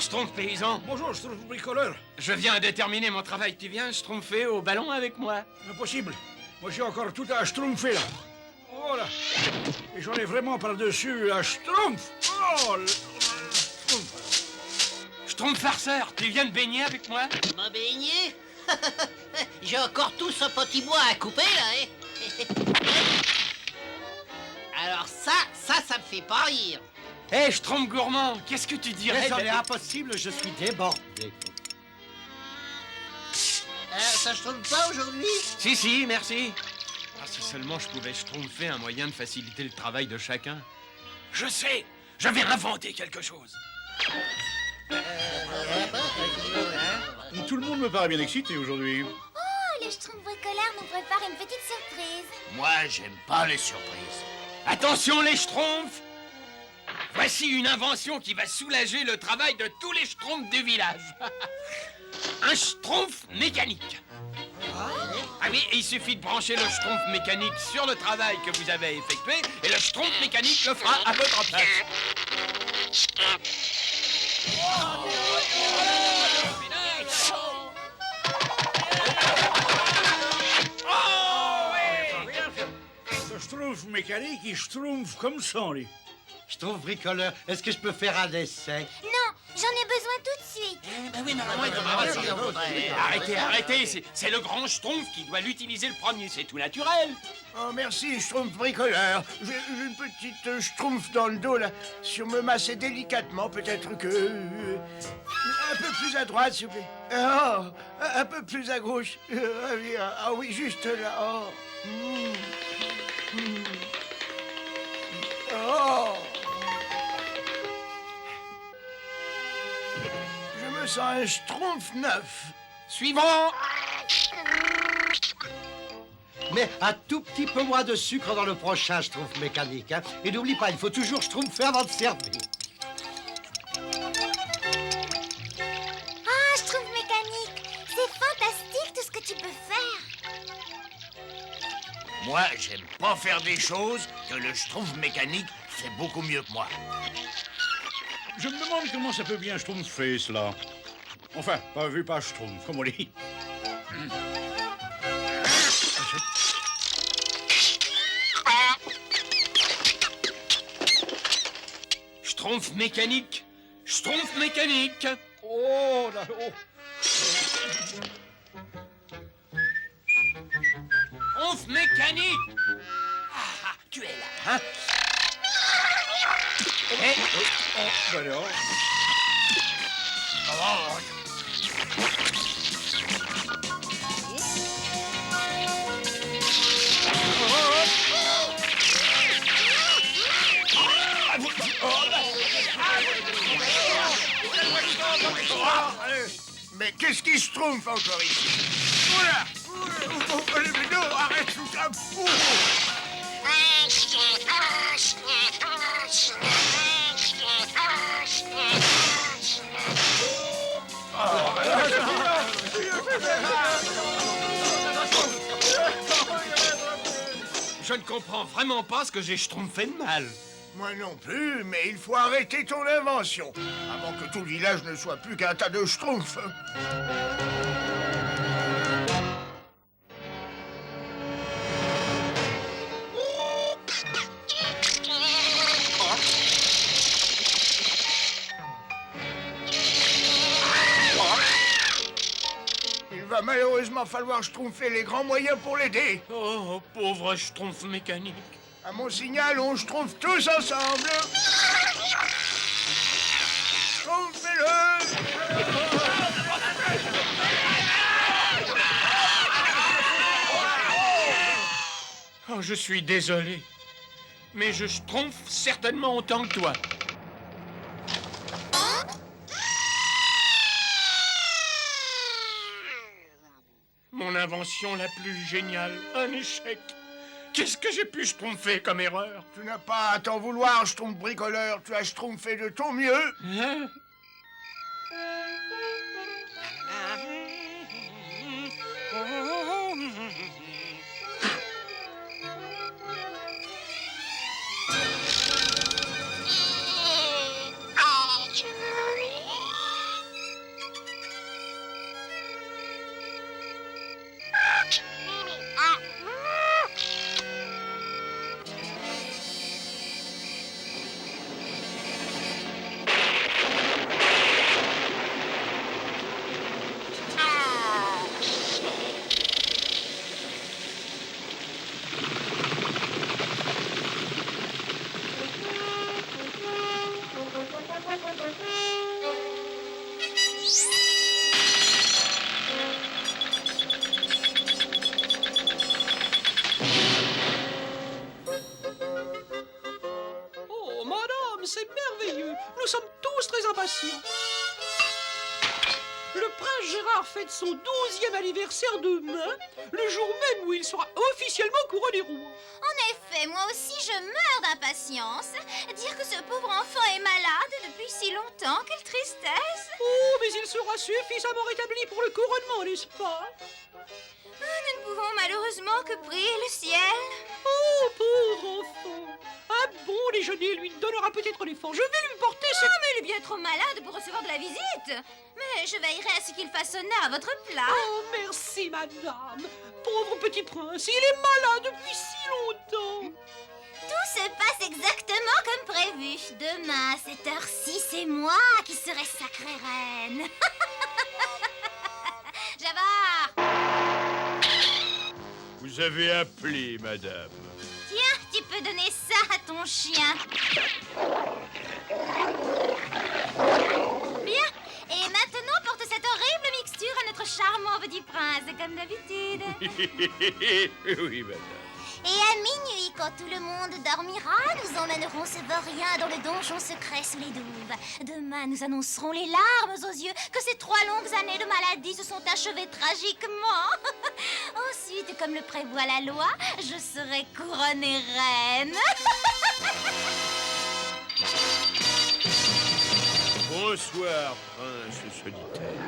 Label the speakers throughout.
Speaker 1: Schtroumpf paysan.
Speaker 2: Bonjour, Schtroumpf bricoleur.
Speaker 1: Je viens de terminer mon travail. Tu viens schtroumpfer au ballon avec moi?
Speaker 2: Impossible. Moi, j'ai encore tout à schtroumpfer, là. Voilà. Et j'en ai vraiment par-dessus à schtroumpf. Oh, le schtroumpf.
Speaker 1: Schtroumpf farceur, tu viens de baigner avec moi?
Speaker 3: Ma baigner? J'ai encore tout ce petit bois à couper, là, hein? Alors ça me fait pas rire.
Speaker 1: Hé, Schtroumpf gourmand, qu'est-ce que tu dirais?
Speaker 4: Mais c'est impossible, je suis débordé.
Speaker 3: Ça je trouve pas aujourd'hui?
Speaker 1: Si, merci. Ah, si seulement je pouvais schtroumpfer un moyen de faciliter le travail de chacun. Je sais, je vais inventer quelque chose.
Speaker 5: Tout le monde me paraît bien excité aujourd'hui.
Speaker 6: Oh, les Schtroumpfs bricoleurs nous préparent une petite surprise.
Speaker 7: Moi, j'aime pas les surprises.
Speaker 1: Attention les Schtroumpfs! Voici une invention qui va soulager le travail de tous les Schtroumpfs du village. Un Schtroumpf mécanique. Ah oui, il suffit de brancher le Schtroumpf mécanique sur le travail que vous avez effectué et le Schtroumpf mécanique le fera à votre place.
Speaker 2: Ce schtroumpf mécanique, il schtroumpf comme ça, lui.
Speaker 4: Schtroumpf bricoleur, est-ce que je peux faire un essai?
Speaker 6: Non, j'en ai besoin tout de suite.
Speaker 1: Arrêtez, c'est le grand Schtroumpf qui doit l'utiliser le premier, c'est tout naturel.
Speaker 7: Oh, merci, Schtroumpf bricoleur. J'ai une petite schtroumpf dans le dos, là. Si on me massait délicatement, peut-être que... un peu plus à droite, s'il vous plaît. Oh, un peu plus à gauche. Ah oui, juste là. Oh. Oh. Je me sens un schtroumpf neuf.
Speaker 1: Suivant.
Speaker 4: Mais un tout petit peu moins de sucre dans le prochain Schtroumpf mécanique, hein. Et n'oublie pas, il faut toujours schtroumpfer avant de servir.
Speaker 6: Ah, Schtroumpf mécanique, c'est fantastique tout ce que tu peux faire.
Speaker 7: Moi, j'aime pas faire des choses que le schtroumpf mécanique fait beaucoup mieux que moi.
Speaker 5: Je me demande comment ça peut bien schtroumpfer, cela. Enfin, pas vu par schtroumpf, comme on dit.
Speaker 1: Schtroumpf mécanique. Schtroumpf mécanique.
Speaker 2: Oh, là, oh.
Speaker 1: Schtroumpf mécanique. Ah, tu es là, hein? Eh,
Speaker 2: Ben alors.
Speaker 7: Mais qu'est-ce qui se trompe encore ici? Oula! Non, arrête tout ça!
Speaker 1: Je ne comprends vraiment pas ce que j'ai schtroumpfé de mal.
Speaker 7: Moi non plus, mais il faut arrêter ton invention, avant que tout le village ne soit plus qu'un tas de schtroumpfs. Il va malheureusement falloir schtroumpfer les grands moyens pour l'aider.
Speaker 1: Oh, pauvre Schtroumpf mécanique.
Speaker 7: À mon signal, on schtroumpfe tous ensemble. Schtroumpfez-le!
Speaker 1: Oh, je suis désolé. Mais je schtroumpfe certainement autant que toi. Mon invention la plus géniale, un échec. Qu'est-ce que j'ai pu schtroumpfer comme erreur?
Speaker 7: Tu n'as pas à t'en vouloir, schtroumpf bricoleur. Tu as schtroumpfé de ton mieux.
Speaker 1: Hein?
Speaker 8: impatient. Le prince Gérard fête son 12e anniversaire demain, le jour même où il sera officiellement couronné roi.
Speaker 6: En effet, moi aussi je meurs d'impatience. Dire que ce pauvre enfant est malade depuis si longtemps, quelle tristesse.
Speaker 8: Oh, mais il sera suffisamment rétabli pour le couronnement, n'est-ce pas?
Speaker 6: Nous ne pouvons malheureusement que prier le ciel.
Speaker 8: Oh, pauvre enfant. Un bon déjeuner lui donnera peut-être les forces. Je vais lui porter ce...
Speaker 6: Oh, mais il est bien trop malade pour recevoir de la visite. Mais je veillerai à ce qu'il fasse honneur à votre plat.
Speaker 8: Oh, merci, madame. Pauvre petit prince, il est malade depuis si longtemps.
Speaker 6: Tout se passe exactement comme prévu. Demain, à cette heure-ci, c'est moi qui serai sacrée reine. Jabbar!
Speaker 5: Vous avez appelé, madame.
Speaker 6: Tiens, tu peux donner ça à ton chien. Bien. Et maintenant, porte cette horrible mixture à notre charmant petit prince, comme d'habitude.
Speaker 5: Oui, madame.
Speaker 6: Et à minuit, quand tout le monde dormira, nous emmènerons ce vaurien dans le donjon secret sous les douves. Demain, nous annoncerons les larmes aux yeux que ces 3 longues années de maladie se sont achevées tragiquement. Ensuite, comme le prévoit la loi, je serai couronnée reine.
Speaker 7: Bonsoir, prince solitaire.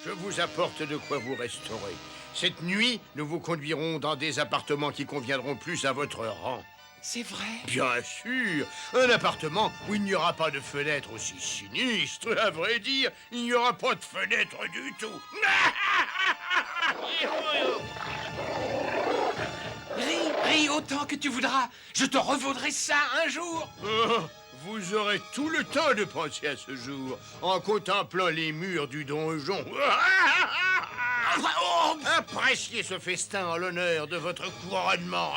Speaker 7: Je vous apporte de quoi vous restaurer. Cette nuit, nous vous conduirons dans des appartements qui conviendront plus à votre rang.
Speaker 1: C'est vrai?
Speaker 7: Bien sûr, un appartement où il n'y aura pas de fenêtre aussi sinistre. À vrai dire, il n'y aura pas de fenêtre du tout.
Speaker 1: Ris autant que tu voudras. Je te revaudrai ça un jour.
Speaker 7: Oh, vous aurez tout le temps de penser à ce jour en contemplant les murs du donjon. Appréciez ce festin en l'honneur de votre couronnement.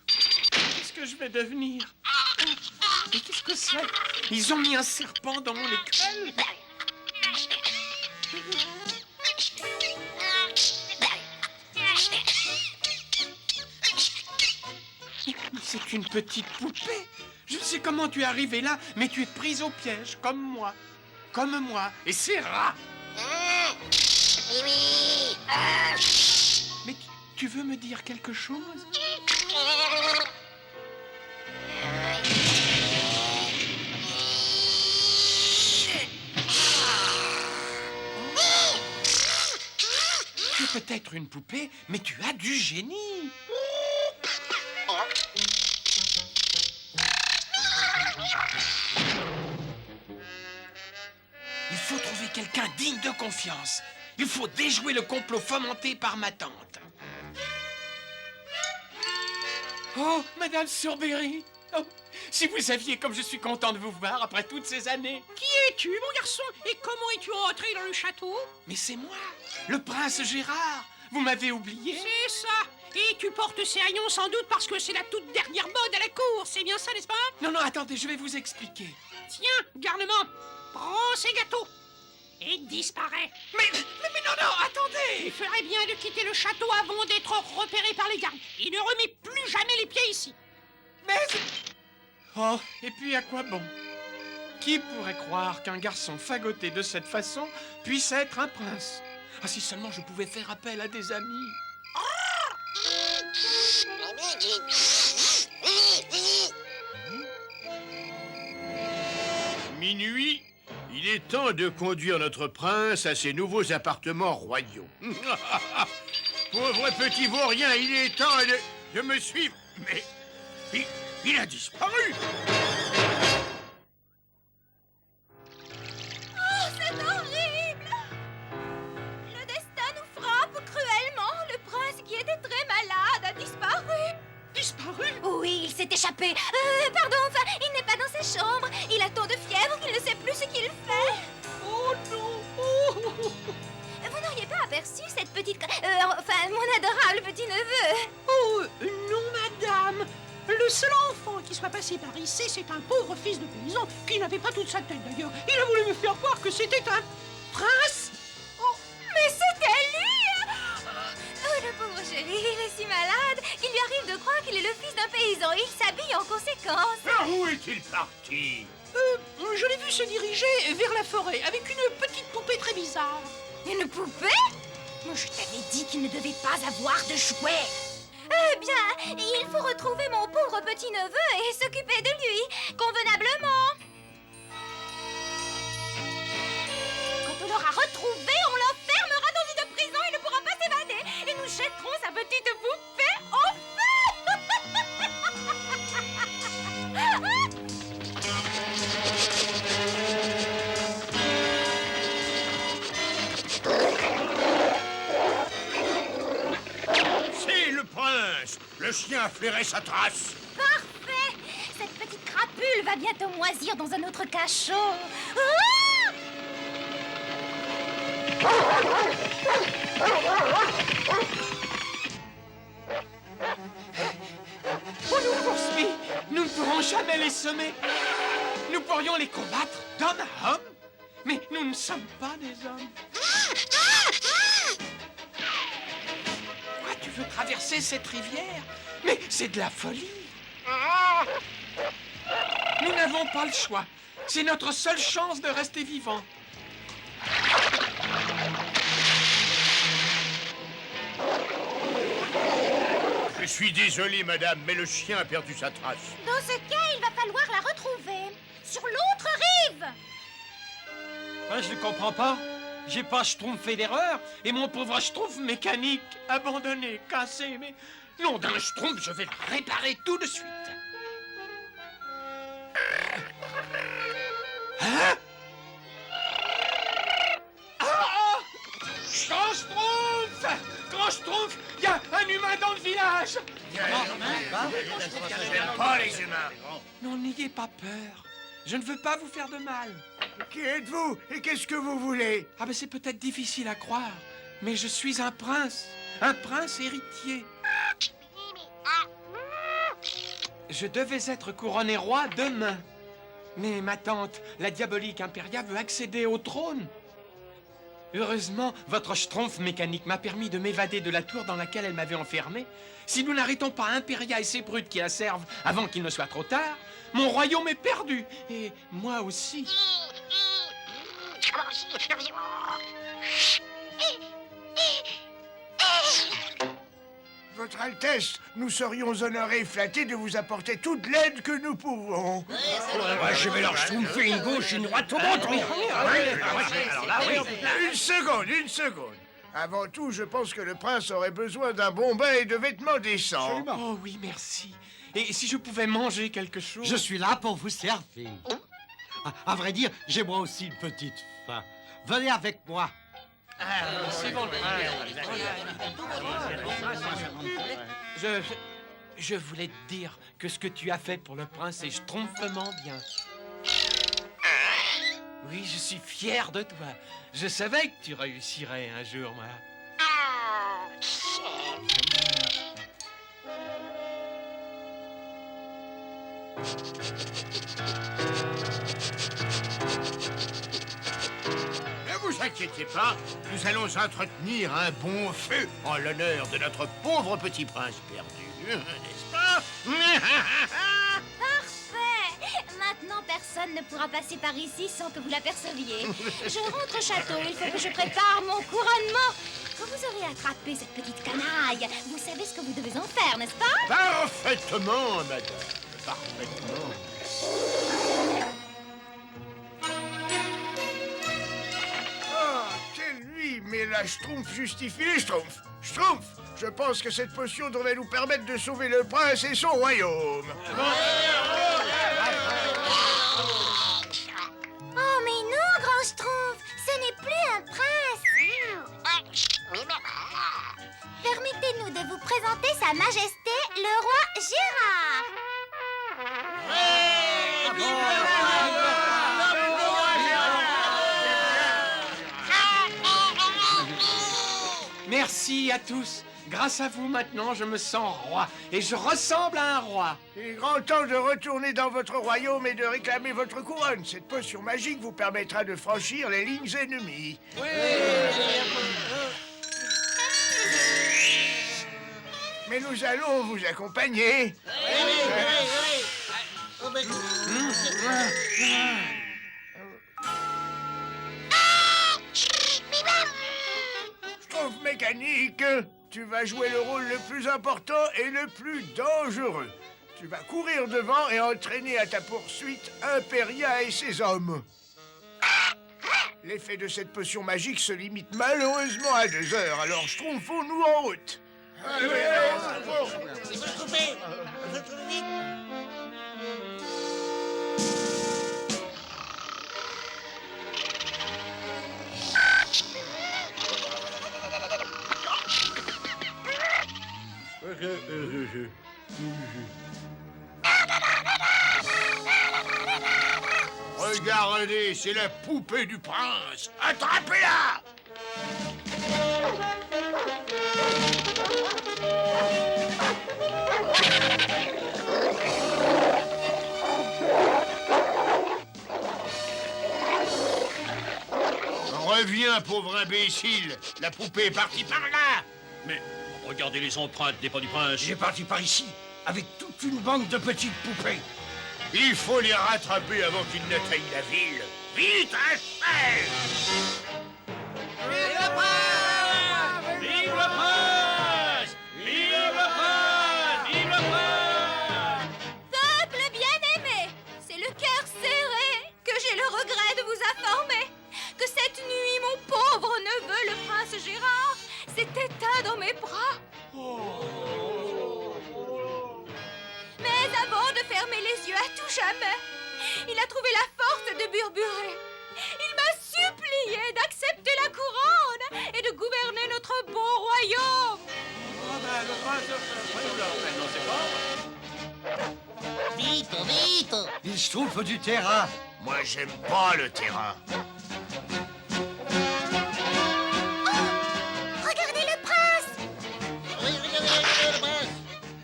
Speaker 1: Qu'est-ce que je vais devenir? Mais qu'est-ce que c'est? Ils ont mis un serpent dans mon écuelle. C'est une petite poupée. Je ne sais comment tu es arrivée là, mais tu es prise au piège, comme moi. Comme moi. Et c'est rat. Mais tu veux me dire quelque chose? Tu es peut-être une poupée, mais tu as du génie. Il faut trouver quelqu'un digne de confiance. Il faut déjouer le complot fomenté par ma tante. Oh, Madame Sourberry. Oh, si vous saviez comme je suis content de vous voir après toutes ces années.
Speaker 8: Qui es-tu, mon garçon? Et comment es-tu entré dans le château?
Speaker 1: Mais c'est moi, le prince Gérard. Vous m'avez oublié?
Speaker 8: C'est ça. Et tu portes ces haillons sans doute parce que c'est la toute dernière mode à la cour. C'est bien ça, n'est-ce pas?
Speaker 1: Non, non, attendez, je vais vous expliquer.
Speaker 8: Tiens, garnement, prends ces gâteaux et disparais.
Speaker 1: Mais non, non, attendez.
Speaker 8: Il ferait bien de quitter le château avant d'être repéré par les gardes. Et ne remets plus jamais les pieds ici.
Speaker 1: Mais... Oh, et puis à quoi bon? Qui pourrait croire qu'un garçon fagoté de cette façon puisse être un prince? Ah, si seulement je pouvais faire appel à des amis.
Speaker 7: Minuit, il est temps de conduire notre prince à ses nouveaux appartements royaux. Pauvre petit vaurien, il est temps de me suivre. Mais il a disparu.
Speaker 6: Oh, c'est horrible! Le destin nous frappe cruellement. Le prince qui était très malade a disparu.
Speaker 8: Disparu?
Speaker 6: Oui, il s'est échappé. Pardon, enfin, il n'est pas dans sa chambre. Il a tant de fièvre qu'il ne sait plus ce qu'il fait.
Speaker 8: Oh non! Oh.
Speaker 6: Vous n'auriez pas aperçu cette petite... enfin, mon adorable petit-neveu.
Speaker 8: Oh, non, madame. Le seul enfant qui soit passé par ici, c'est un pauvre fils de paysan qui n'avait pas toute sa tête d'ailleurs. Il a voulu me faire croire que c'était un prince.
Speaker 6: Oh, mais c'était lui! Oh, le pauvre chéri, il est si malade qu'il lui arrive de croire qu'il est le fils un paysan, il s'habille en conséquence.
Speaker 7: Où est-il parti?
Speaker 8: Je l'ai vu se diriger vers la forêt avec une petite poupée très bizarre.
Speaker 6: Une poupée? Moi, je t'avais dit qu'il ne devait pas avoir de jouets. Eh bien, il faut retrouver mon pauvre petit-neveu et s'occuper de lui, convenablement. Quand on l'aura retrouvé, on l'enfermera dans une prison, il ne pourra pas s'évader. Et nous jetterons sa petite poupée au
Speaker 7: C'est le prince. Le chien a flairé sa trace.
Speaker 6: Parfait! Cette petite crapule va bientôt moisir dans un autre cachot. Ah!
Speaker 1: On nous poursuit. Nous ne pourrons jamais les semer. Nous pourrions les combattre d'homme à homme, mais nous ne sommes pas des hommes. Pourquoi tu veux traverser cette rivière? Mais c'est de la folie. Nous n'avons pas le choix. C'est notre seule chance de rester vivants.
Speaker 7: Je suis désolé, madame, mais le chien a perdu sa trace.
Speaker 6: Dans ce cas, il va falloir la retrouver. Sur l'autre rive.
Speaker 1: Hein, je ne comprends pas. J'ai pas schtroumpfé d'erreur et mon pauvre schtroumpf mécanique abandonné, cassé, mais... Non, d'un schtroumpf, je vais le réparer tout de suite. Hein? Ah! Grand schtroumpf! Grand schtroumpf! Il y a un humain dans le village!
Speaker 7: J'aime pas les humains.
Speaker 1: Non, n'ayez pas peur. Je ne veux pas vous faire de mal.
Speaker 7: Qui êtes-vous et qu'est-ce que vous voulez?
Speaker 1: Ah ben c'est peut-être difficile à croire, mais je suis un prince héritier. Je devais être couronné roi demain, mais ma tante, la diabolique Imperia, veut accéder au trône. Heureusement, votre schtroumpf mécanique m'a permis de m'évader de la tour dans laquelle elle m'avait enfermé. Si nous n'arrêtons pas Imperia et ses brutes qui la servent avant qu'il ne soit trop tard, mon royaume est perdu, et moi aussi.
Speaker 7: Votre Altesse, nous serions honorés et flattés de vous apporter toute l'aide que nous pouvons.
Speaker 2: Ouais, je vais leur schtroumpfer une gauche, une droite au menton.
Speaker 7: Une seconde. Avant tout, je pense que le prince aurait besoin d'un bon bain et de vêtements décents.
Speaker 1: Oh oui, merci. Et si je pouvais manger quelque chose...
Speaker 4: Je suis là pour vous servir. À vrai dire, j'ai moi aussi une petite faim. Venez avec moi.
Speaker 1: C'est bon. Je voulais te dire que ce que tu as fait pour le prince est schtroumpfement bien. Oui, je suis fier de toi. Je savais que tu réussirais un jour, moi.
Speaker 7: Ne vous inquiétez pas, nous allons entretenir un bon feu en l'honneur de notre pauvre petit prince perdu, n'est-ce pas?
Speaker 6: Parfait! Maintenant, personne ne pourra passer par ici sans que vous l'aperceviez. Je rentre au château, il faut que je prépare mon couronnement. Quand vous aurez attrapé cette petite canaille, vous savez ce que vous devez en faire, n'est-ce pas?
Speaker 7: Parfaitement, madame. Parfaitement. Oh, quelle nuit! Mais la schtroumpf justifie les schtroumpfs. Schtroumpf, je pense que cette potion devrait nous permettre de sauver le prince et son royaume.
Speaker 6: Oh, mais non, grand Schtroumpf, ce n'est plus un prince. Permettez-nous de vous présenter Sa Majesté, le roi Gérard.
Speaker 1: Merci à tous. Grâce à vous, maintenant, je me sens roi. Et je ressemble à un roi.
Speaker 7: Il est grand temps de retourner dans votre royaume et de réclamer votre couronne. Cette potion magique vous permettra de franchir les lignes ennemies. Mais nous allons vous accompagner. Schtroumpf mécanique, tu vas jouer le rôle le plus important et le plus dangereux. Tu vas courir devant et entraîner à ta poursuite Imperia et ses hommes. L'effet de cette potion magique se limite malheureusement à 2 heures, alors Schtroumpfons-nous en route.
Speaker 1: Regardez, c'est la poupée du prince. Attrapez-la! Reviens, pauvre imbécile. La poupée est partie par là.
Speaker 5: Mais regardez les empreintes des pas du prince.
Speaker 2: Il est parti par ici, avec toute une bande de petites poupées.
Speaker 1: Il faut les rattraper avant qu'ils n'atteignent la ville. Vite, à chaise!
Speaker 5: Vive le prince! Vive le prince! Vive le prince! Vive le prince!
Speaker 6: Peuple bien-aimé, c'est le cœur serré que j'ai le regret de vous informer que cette nuit, mon pauvre neveu, le prince Gérard, s'est éteint dans mes bras. Mais avant de fermer les yeux à tout jamais, il a trouvé la force de burburer. Il m'a supplié d'accepter la couronne et de gouverner notre beau royaume.
Speaker 3: Vite, vite!
Speaker 4: Il Schtroumpf du terrain.
Speaker 1: Moi, j'aime pas le terrain.
Speaker 6: Regardez le prince!
Speaker 3: Oui, regardez le prince!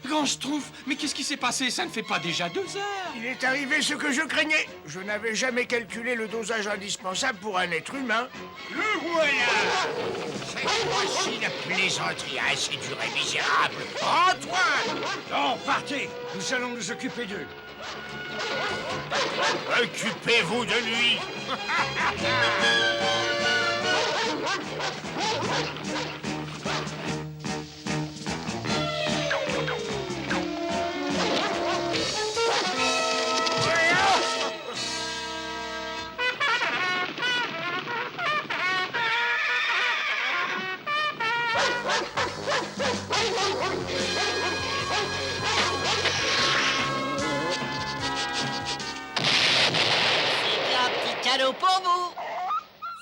Speaker 1: Grand Schtroumpf, mais qu'est-ce qui s'est passé? Ça ne fait pas déjà 2 heures.
Speaker 7: Il est arrivé ce que je craignais. Je n'avais jamais calculé le dosage indispensable pour un être humain.
Speaker 1: Le voilà! Cette fois-ci, la plaisanterie a assez duré, misérable. Antoine!
Speaker 2: Non, partez. Nous allons nous occuper d'eux.
Speaker 1: Occupez-vous de lui!
Speaker 3: C'était un petit cadeau pour vous!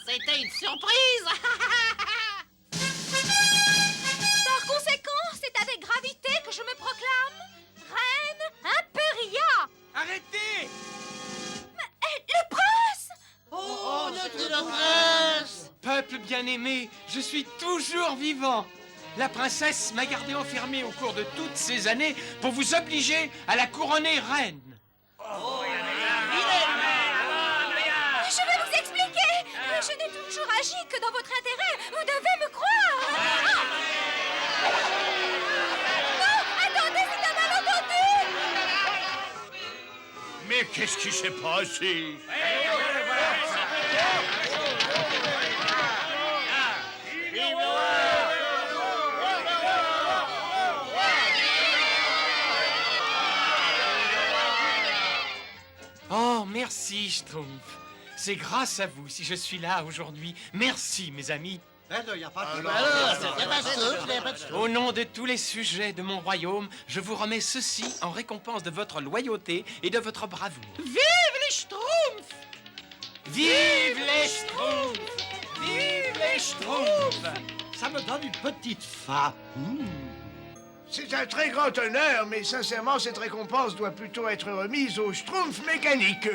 Speaker 3: C'était une surprise!
Speaker 6: Par conséquent, c'est avec gravité que je me proclame Reine Imperia.
Speaker 1: Arrêtez!
Speaker 6: Le prince!
Speaker 3: Oh, notre prince!
Speaker 1: Peuple bien-aimé, je suis toujours vivant. La princesse m'a gardé enfermé au cours de toutes ces années pour vous obliger à la couronner reine.
Speaker 6: Je vais vous expliquer. Je n'ai toujours agi que dans votre intérêt. Vous devez me croire. Non, attendez, c'est un malentendu.
Speaker 1: Mais qu'est-ce qui s'est passé? Oh, merci, Schtroumpf. C'est grâce à vous si je suis là aujourd'hui. Merci, mes amis.
Speaker 4: Eh non, y a pas de...
Speaker 3: Il n'y a pas de souffle.
Speaker 1: Au nom de tous les sujets de mon royaume, je vous remets ceci en récompense de votre loyauté et de votre bravoure.
Speaker 8: Vive les Schtroumpfs!
Speaker 1: Vive les Schtroumpfs! Vive les Schtroumpfs!
Speaker 4: Ça me donne une petite faim.
Speaker 7: C'est un très grand honneur, mais sincèrement, cette récompense doit plutôt être remise au Schtroumpf mécanique.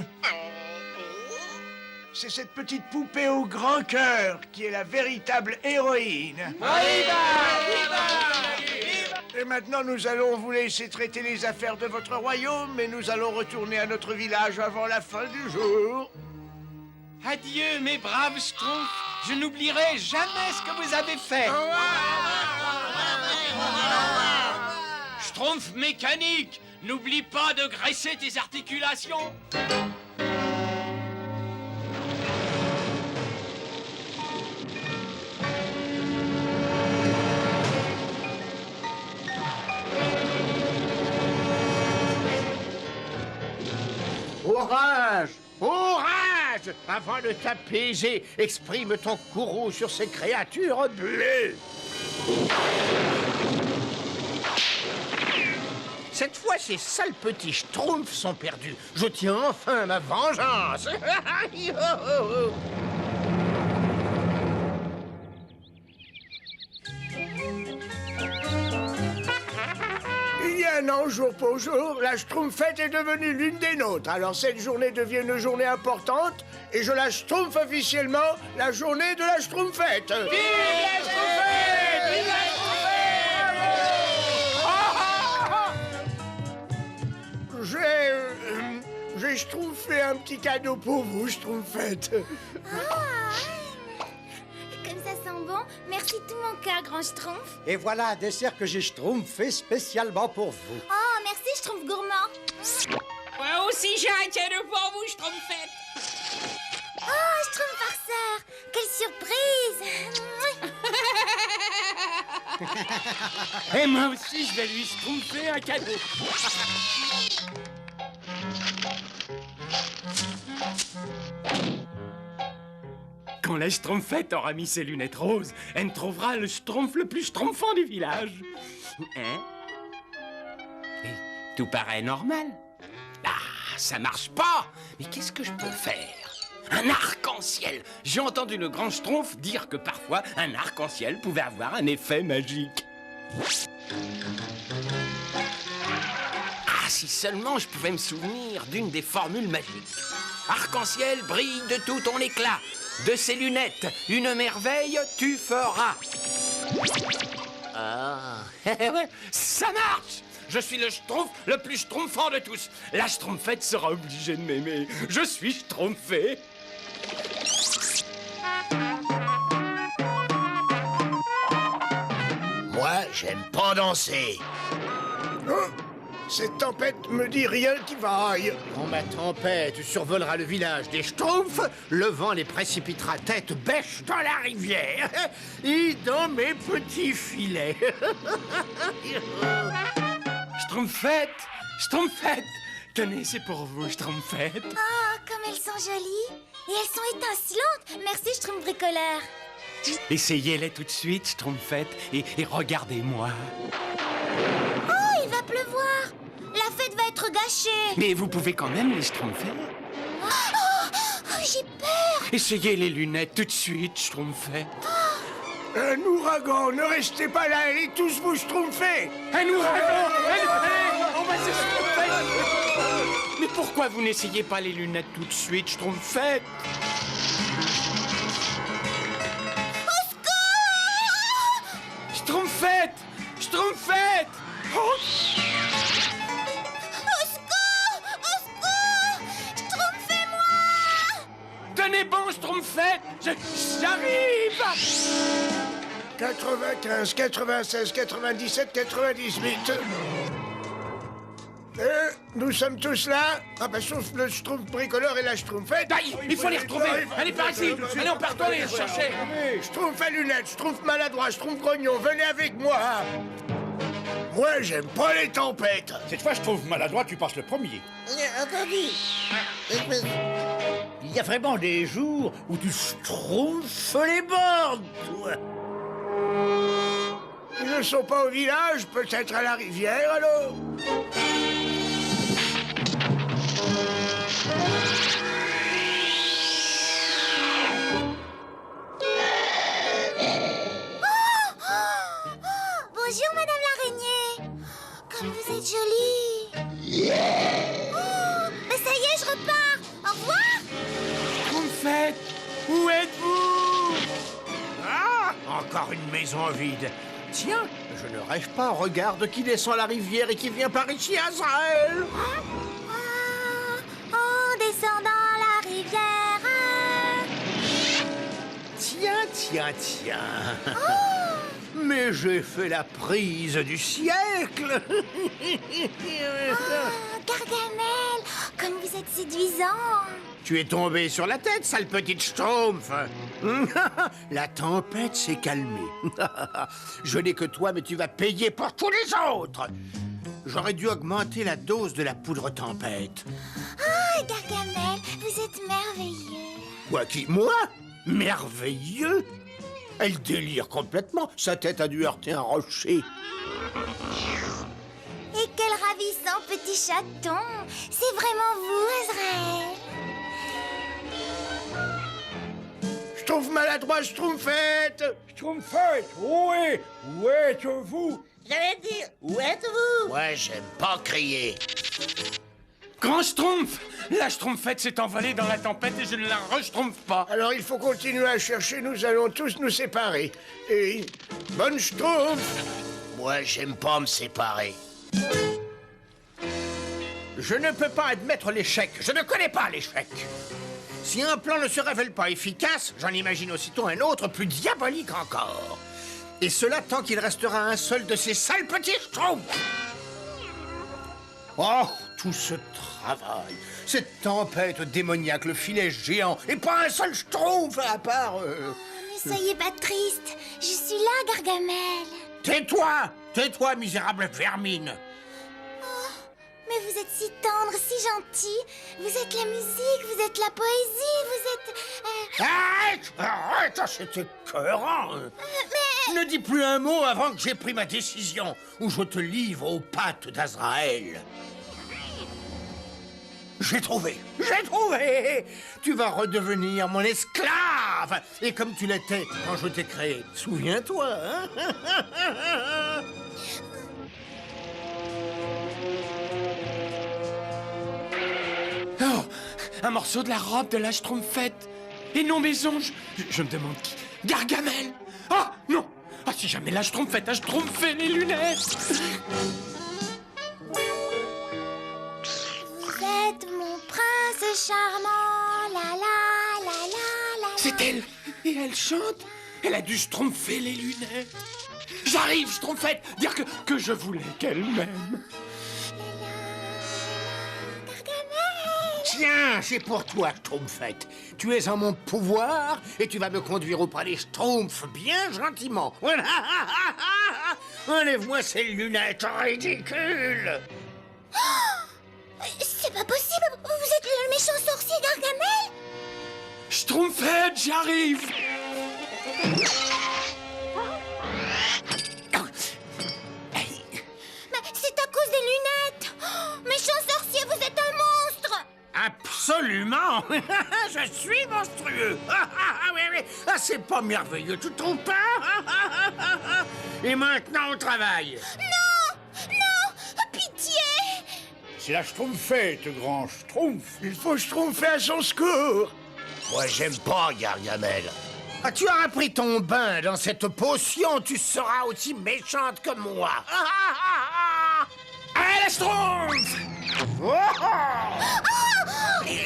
Speaker 7: C'est cette petite poupée au grand cœur qui est la véritable héroïne. Et maintenant, nous allons vous laisser traiter les affaires de votre royaume, mais nous allons retourner à notre village avant la fin du jour.
Speaker 1: Adieu, mes braves Schtroumpfs! Je n'oublierai jamais ce que vous avez fait! Schtroumpf mécanique, n'oublie pas de graisser tes articulations.
Speaker 7: Orage! Orage! Avant de t'apaiser, exprime ton courroux sur ces créatures bleues. Cette fois, ces sales petits schtroumpfs sont perdus. Je tiens enfin ma vengeance. Il y a un an, jour pour jour, la Schtroumpfette est devenue l'une des nôtres. Alors cette journée devient une journée importante et je la Schtroumpf officiellement la journée de la Schtroumpfette. Vive la Schtroumpfette! Vive la Schtroumpfette! J'ai Schtroumpfé un petit cadeau pour vous, Schtroumpfette.
Speaker 6: Comme ça sent bon. Merci de tout mon cœur, grand Schtroumpf.
Speaker 4: Et voilà un dessert que j'ai schtroumpfé spécialement pour vous.
Speaker 6: Oh, merci, Schtroumpf gourmand.
Speaker 8: Moi aussi, j'ai un cadeau pour vous, Schtroumpfette.
Speaker 6: Oh, Schtroumpf farceur. Quelle surprise.
Speaker 1: Et moi aussi, je vais lui schtroumpfer un cadeau. Quand la Schtroumpfette aura mis ses lunettes roses, elle trouvera le Schtroumpf le plus schtroumpfant du village. Hein? Et tout paraît normal. Ah, ça marche pas. Mais qu'est-ce que je peux faire? Un arc-en-ciel. J'ai entendu le grand Schtroumpf dire que parfois un arc-en-ciel pouvait avoir un effet magique. Ah, si seulement je pouvais me souvenir d'une des formules magiques. Arc-en-ciel brille de tout ton éclat. De ses lunettes, une merveille tu feras. Ah, ça marche. Je suis le Schtroumpf le plus schtroumpfant de tous. La Schtroumpfette sera obligée de m'aimer. Je suis schtroumpfé.
Speaker 7: Moi, j'aime pas danser. Oh, cette tempête me dit rien qui vaille. Quand ma tempête survolera le village des Schtroumpfs, le vent les précipitera tête bêche dans la rivière et dans mes petits filets.
Speaker 1: Schtroumpfette, Schtroumpfette. Tenez, c'est pour vous, Schtroumpfette.
Speaker 6: Oh, comme elles sont jolies. Et elles sont étincelantes. Merci, Schtroumpf bricoleur.
Speaker 1: Essayez-les tout de suite, Schtroumpfette, et regardez-moi.
Speaker 6: Oh, il va pleuvoir. La fête va être gâchée.
Speaker 1: Mais vous pouvez quand même les Schtroumpfer.
Speaker 6: Oh, j'ai peur.
Speaker 1: Essayez les lunettes tout de suite, Schtroumpfette.
Speaker 7: Un ouragan, ne restez pas là, allez tous vous Schtroumpfer.
Speaker 1: Un ouragan! Allez, on va se Schtroumpfette. Mais pourquoi vous n'essayez pas les lunettes tout de suite, Schtroumpfette? Schtroumpfette! Schtroumpfette! Oh!
Speaker 6: Au secours! Au secours! Schtroumpfez-moi!
Speaker 1: Tenez bon, Schtroumpfette! J'arrive!
Speaker 7: 95, 96, 97, 98. Nous sommes tous là. Ah bah sauf le Schtroumpf bricoleur et la Schtroumpfette.
Speaker 1: Aïe, il faut les retrouver! Allez, par ici! Allez, on part les chercher!
Speaker 7: Schtroumpf à lunettes, Schtroumpf maladroit, Schtroumpf grognon, venez avec moi. Moi, j'aime pas les tempêtes.
Speaker 5: Cette fois, je trouve maladroit, tu passes le premier.
Speaker 7: Attendez. Il y a vraiment des jours où tu schtroumpfes les bornes, toi. Ils ne sont pas au village, peut-être à la rivière, alors.
Speaker 6: Bonjour, Madame l'araignée. Comme vous êtes jolie. Oh, mais ça y est, je repars. Au revoir.
Speaker 1: Schtroumpfette, où êtes-vous?
Speaker 7: Ah, encore une maison vide. Tiens, je ne rêve pas. Regarde qui descend la rivière et qui vient par ici, Azraël.
Speaker 6: En descendant la rivière.
Speaker 7: Tiens. Mais Et j'ai fait la prise du siècle.
Speaker 6: Oh, Gargamel, comme vous êtes séduisant.
Speaker 7: Tu es tombé sur la tête, sale petite schtroumpf. La tempête s'est calmée. Je n'ai que toi, mais tu vas payer pour tous les autres. J'aurais dû augmenter la dose de la poudre tempête.
Speaker 6: Oh, Gargamel, vous êtes merveilleux.
Speaker 7: Quoi qui, moi? Merveilleux? Elle délire complètement. Sa tête a dû heurter un rocher.
Speaker 6: Et quel ravissant petit chaton. C'est vraiment vous, Azraël.
Speaker 7: Schtroumpf maladroit, Schtroumpfette.
Speaker 2: Schtroumpfette, où êtes-vous?
Speaker 3: J'allais dire, où êtes-vous?
Speaker 7: Ouais, j'aime pas crier.
Speaker 1: Grand Schtroumpf! La Schtroumpfette s'est envolée dans la tempête et je ne la re-schtroumpf pas.
Speaker 7: Alors il faut continuer à chercher, nous allons tous nous séparer. Et bonne Schtroumpf. Moi, j'aime pas me séparer. Je ne peux pas admettre l'échec. Je ne connais pas l'échec. Si un plan ne se révèle pas efficace, j'en imagine aussitôt un autre plus diabolique encore. Et cela tant qu'il restera un seul de ces sales petits Schtroumpfs. Oh, tout ce travail, cette tempête démoniaque, le filet géant, et pas un seul Schtroumpf à part...
Speaker 6: Ne soyez pas triste. Je suis là, Gargamel.
Speaker 7: Tais-toi! Tais-toi, misérable vermine!
Speaker 6: Mais vous êtes si tendre, si gentil. Vous êtes la musique, vous êtes la poésie, vous êtes...
Speaker 7: Arrête! Arrête! C'est écœurant! Ne dis plus un mot avant que j'ai pris ma décision, ou je te livre aux pattes d'Azraël. J'ai trouvé! J'ai trouvé! Tu vas redevenir mon esclave! Et comme tu l'étais quand je t'ai créé, souviens-toi, hein?
Speaker 1: Oh, un morceau de la robe de la Schtroumpfette. Et non, maison, je me demande qui. Gargamel! Ah, non! Ah, si jamais la Schtroumpfette a schtroumpfé les lunettes!
Speaker 6: Vous êtes mon prince charmant, la la la la la.
Speaker 1: C'est elle! Et elle chante! Elle a dû schtroumpfer les lunettes! J'arrive, Schtroumpfette! Dire que je voulais qu'elle m'aime!
Speaker 7: Tiens, c'est pour toi, Schtroumpfette. Tu es en mon pouvoir et tu vas me conduire auprès des Schtroumpfs bien gentiment. Enlève-moi ces lunettes ridicules.
Speaker 6: C'est pas possible. Vous êtes le méchant sorcier, Gargamel.
Speaker 1: Schtroumpfette, j'arrive!
Speaker 6: Mais c'est à cause des lunettes. Oh, méchant sorcier, vous êtes un monstre.
Speaker 7: Absolument. Je suis monstrueux. Oui, oui. Ah, c'est pas merveilleux, tu te trompes pas? Et maintenant au travail.
Speaker 6: Non, non, pitié.
Speaker 2: C'est la Schtroumpfette, grand Schtroumpf.
Speaker 7: Il faut Schtroumpfer à son secours. Moi, j'aime pas Gargamel. Ah, tu auras pris ton bain dans cette potion, tu seras aussi méchante que moi.
Speaker 1: Allez, la Schtroumpf!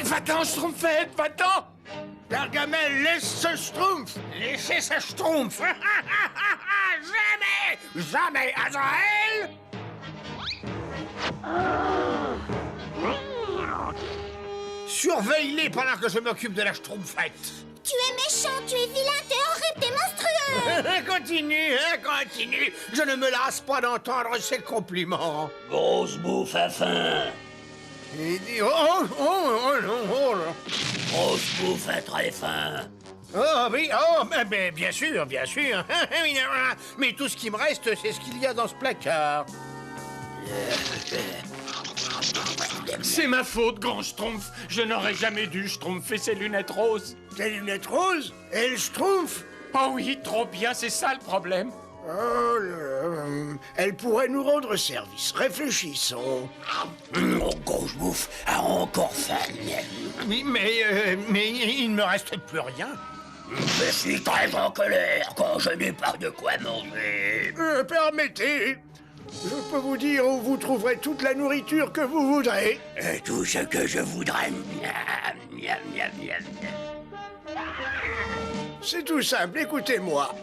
Speaker 1: Va-t'en, Schtroumpfette, va-t'en!
Speaker 7: Gargamel, laisse ce Schtroumpf. Laissez ce Schtroumpf. Jamais, jamais, Azraël. Surveille-les pendant que je m'occupe de la Schtroumpfette.
Speaker 6: Tu es méchant, tu es vilain, t'es horrible, t'es monstrueux.
Speaker 7: Continue, continue. Je ne me lasse pas d'entendre ces compliments.
Speaker 3: Grosse bouffe à faim.
Speaker 7: Oh.
Speaker 3: Grosse bouffe à très faim.
Speaker 7: Oh oui, mais bien sûr, bien sûr. Mais tout ce qui me reste, c'est ce qu'il y a dans ce placard.
Speaker 1: C'est ma faute, grand Schtroumpf. Je n'aurais jamais dû schtroumpfer ces lunettes roses.
Speaker 7: Des lunettes roses? Elle Schtroumpf?
Speaker 1: Oh oui, trop bien, c'est ça le problème.
Speaker 7: Oh là, elle pourrait nous rendre service. Réfléchissons.
Speaker 3: Grosse bouffe a encore faim.
Speaker 7: Mais il ne me reste plus rien.
Speaker 3: Je suis très en colère quand je n'ai pas de quoi manger.
Speaker 7: Permettez. Je peux vous dire où vous trouverez toute la nourriture que vous voudrez.
Speaker 3: Tout ce que je voudrais.
Speaker 7: C'est tout simple, écoutez-moi.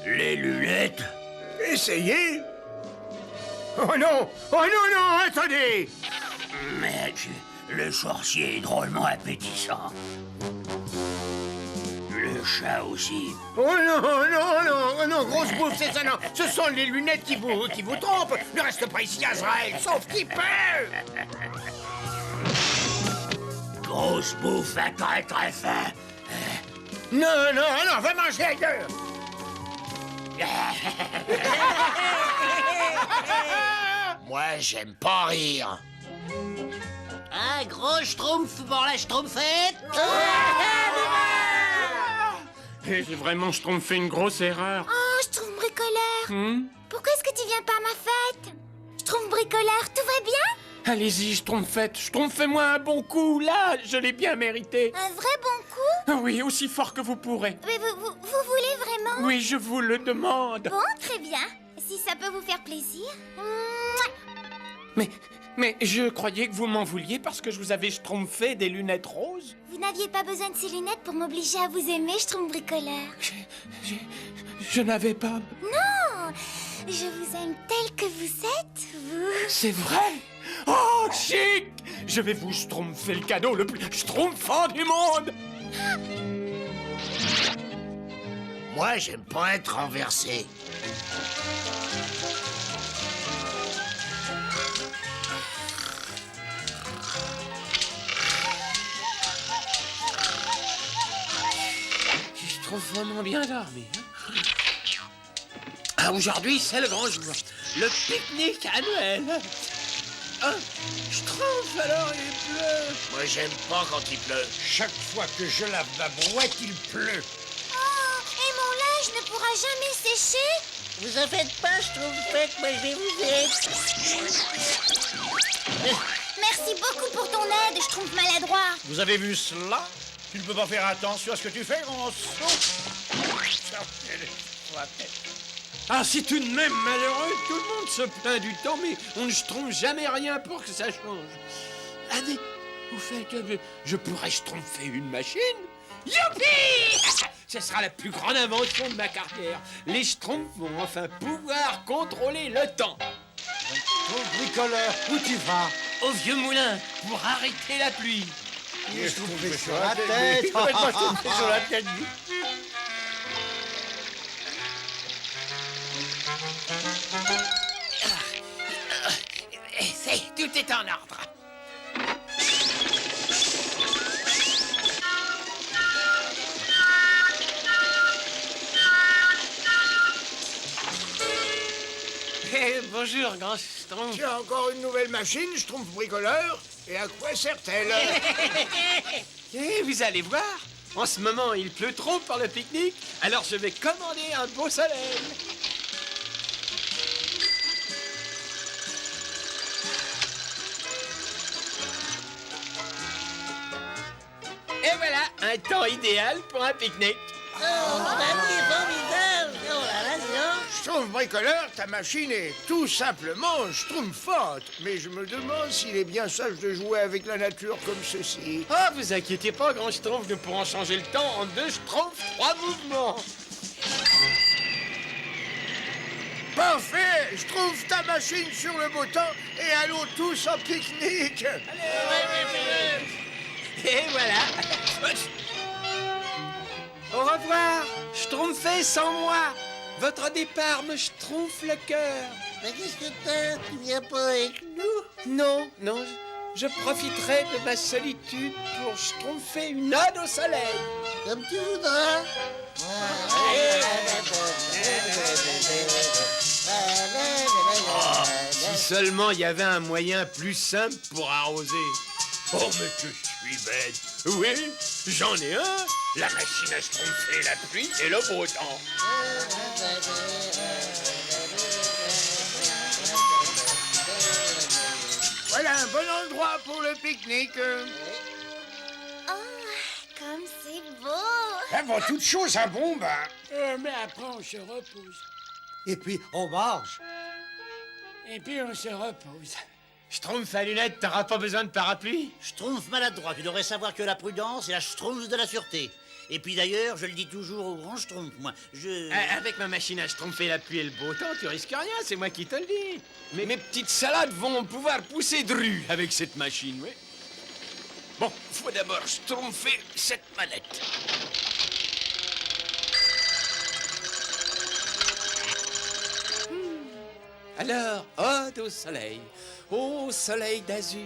Speaker 1: Les lunettes?
Speaker 7: Essayez. Oh non! Oh non, non, attendez!
Speaker 1: Mais le sorcier est drôlement appétissant. Le chat aussi.
Speaker 7: Oh non, non, non, oh non, grosse bouffe, c'est ça, non. Ce sont les lunettes qui vous trompent. Ne reste pas ici, Azrael, sauf qui peut.
Speaker 1: Grosse bouffe à très très faim.
Speaker 7: Non, non, non, va manger ailleurs.
Speaker 1: Moi, j'aime pas rire.
Speaker 3: Un gros schtroumpf pour la schtroumpfette.
Speaker 1: J'ai vraiment fait une grosse erreur.
Speaker 6: Oh, Schtroumpf bricoleur. Pourquoi est-ce que tu viens pas à ma fête? Schtroumpf bricoleur, tout va bien?
Speaker 1: Allez-y, Schtroumpfez-moi un bon coup, là, je l'ai bien mérité.
Speaker 6: Un vrai bon coup?
Speaker 1: Ah oui, aussi fort que vous pourrez.
Speaker 6: Mais vous voulez vraiment?
Speaker 1: Oui, je vous le demande.
Speaker 6: Bon, très bien. Si ça peut vous faire plaisir. Mouah.
Speaker 1: Mais je croyais que vous m'en vouliez parce que je vous avais schtroumpfé des lunettes roses.
Speaker 6: Vous n'aviez pas besoin de ces lunettes pour m'obliger à vous aimer, Schtroumpf bricoleur.
Speaker 1: Je n'avais pas...
Speaker 6: Non, je vous aime tel que vous êtes, vous.
Speaker 1: C'est vrai? Oh, chic! Je vais vous schtroumpfer le cadeau le plus schtroumpfant du monde.
Speaker 7: Moi, j'aime pas être renversé.
Speaker 1: Je trouve vraiment bien dormi. Ah, aujourd'hui, c'est le grand jour. Le pique-nique à Noël. Ah, Schtroumpf, alors il pleut.
Speaker 7: Moi, j'aime pas quand il pleut.
Speaker 2: Chaque fois que je lave ma brouette, il pleut.
Speaker 6: Oh, et mon linge ne pourra jamais sécher?
Speaker 3: Vous en faites pas, schtroumpfette, moi je vais vous aider.
Speaker 6: Merci beaucoup pour ton aide, Schtroumpf maladroit.
Speaker 2: Vous avez vu cela? Tu ne peux pas faire attention à ce que tu fais, grand saut.
Speaker 1: Ah, c'est tout de même malheureux. Tout le monde se plaint du temps, mais on ne trouve jamais rien pour que ça change. Allez, vous faites que je pourrais schtroumpfer une machine. Youpi! Ce sera la plus grande invention de ma carrière. Les schtroumpfs vont enfin pouvoir contrôler le temps.
Speaker 4: Schtroumpf bricoleur, où tu vas?
Speaker 1: Au vieux moulin, pour arrêter la pluie.
Speaker 4: Je trouve sur la tête.
Speaker 7: Complètement schtroumpfé sur la tête.
Speaker 1: Tout est en ordre. Bonjour, grand Schtroumpf.
Speaker 7: Tu as encore une nouvelle machine, Schtroumpf bricoleur? Et à quoi sert-elle?
Speaker 1: Vous allez voir. En ce moment, il pleut trop pour le pique-nique, alors je vais commander un beau soleil. Et voilà, un temps idéal pour un pique-nique.
Speaker 3: Oh, c'est formidable. Oh là là, dis donc.
Speaker 7: Schtroumpf bricoleur, ta machine est tout simplement schtroumpfante. Mais je me demande s'il est bien sage de jouer avec la nature comme ceci.
Speaker 1: Oh, vous inquiétez pas, grand Schtroumpf, nous pourrons changer le temps en 2 Schtroumpfs, 3 mouvements.
Speaker 7: Parfait! Je trouve ta machine sur le beau temps et allons tous en pique-nique!
Speaker 1: Et voilà. Au revoir, Schtroumpfez sans moi. Votre départ me schtroumpfe le cœur.
Speaker 3: Mais qu'est-ce que t'as? Tu viens pas avec nous?
Speaker 1: Non, je profiterai de ma solitude pour schtroumpfer une ode au soleil.
Speaker 3: Comme tu voudras.
Speaker 1: Si seulement il y avait un moyen plus simple pour arroser. Oh, mais que je suis bête. Oui, j'en ai un. La machine à schtroumpfer la pluie et le beau temps.
Speaker 7: Voilà un bon endroit pour le pique-nique.
Speaker 6: Oh, comme c'est beau.
Speaker 2: Avant toute chose, un bon bain.
Speaker 9: Mais après, on se repose.
Speaker 4: Et puis, on mange.
Speaker 9: Et puis, on se repose.
Speaker 1: Schtroumpf à lunettes, t'auras pas besoin de parapluie?
Speaker 3: Schtroumpf maladroit, tu devrais savoir que la prudence est la Schtroumpf de la sûreté. Et puis d'ailleurs, je le dis toujours au grand Schtroumpf, moi,
Speaker 1: Avec ma machine à schtroumpfer la pluie et le beau temps, tu risques rien, c'est moi qui te le dis. Mais mes petites salades vont pouvoir pousser dru avec cette machine, oui. Bon, faut d'abord schtroumpfer cette manette. Alors, ode au soleil d'azur,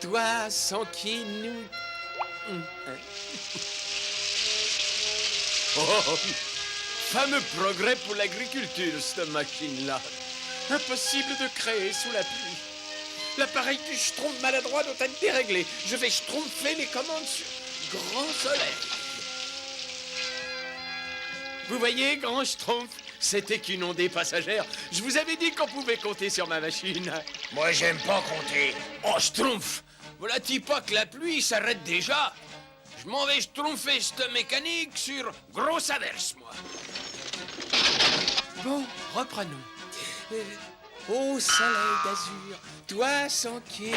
Speaker 1: toi sans qui nous... Oh, fameux progrès pour l'agriculture, cette machine-là. Impossible de créer sous la pluie. L'appareil du schtroumpf maladroit doit être déréglé. Je vais schtroumpfer les commandes sur grand soleil. Vous voyez, grand schtroumpf, c'était qu'une ondée passagère. Je vous avais dit qu'on pouvait compter sur ma machine.
Speaker 7: Moi, j'aime pas compter.
Speaker 1: Oh, schtroumpf, voilà-t-il pas que la pluie s'arrête déjà? Je m'en vais schtroumpfer cette mécanique sur grosse averse, moi. Bon, reprenons. Ô soleil d'azur, toi sans quiétude.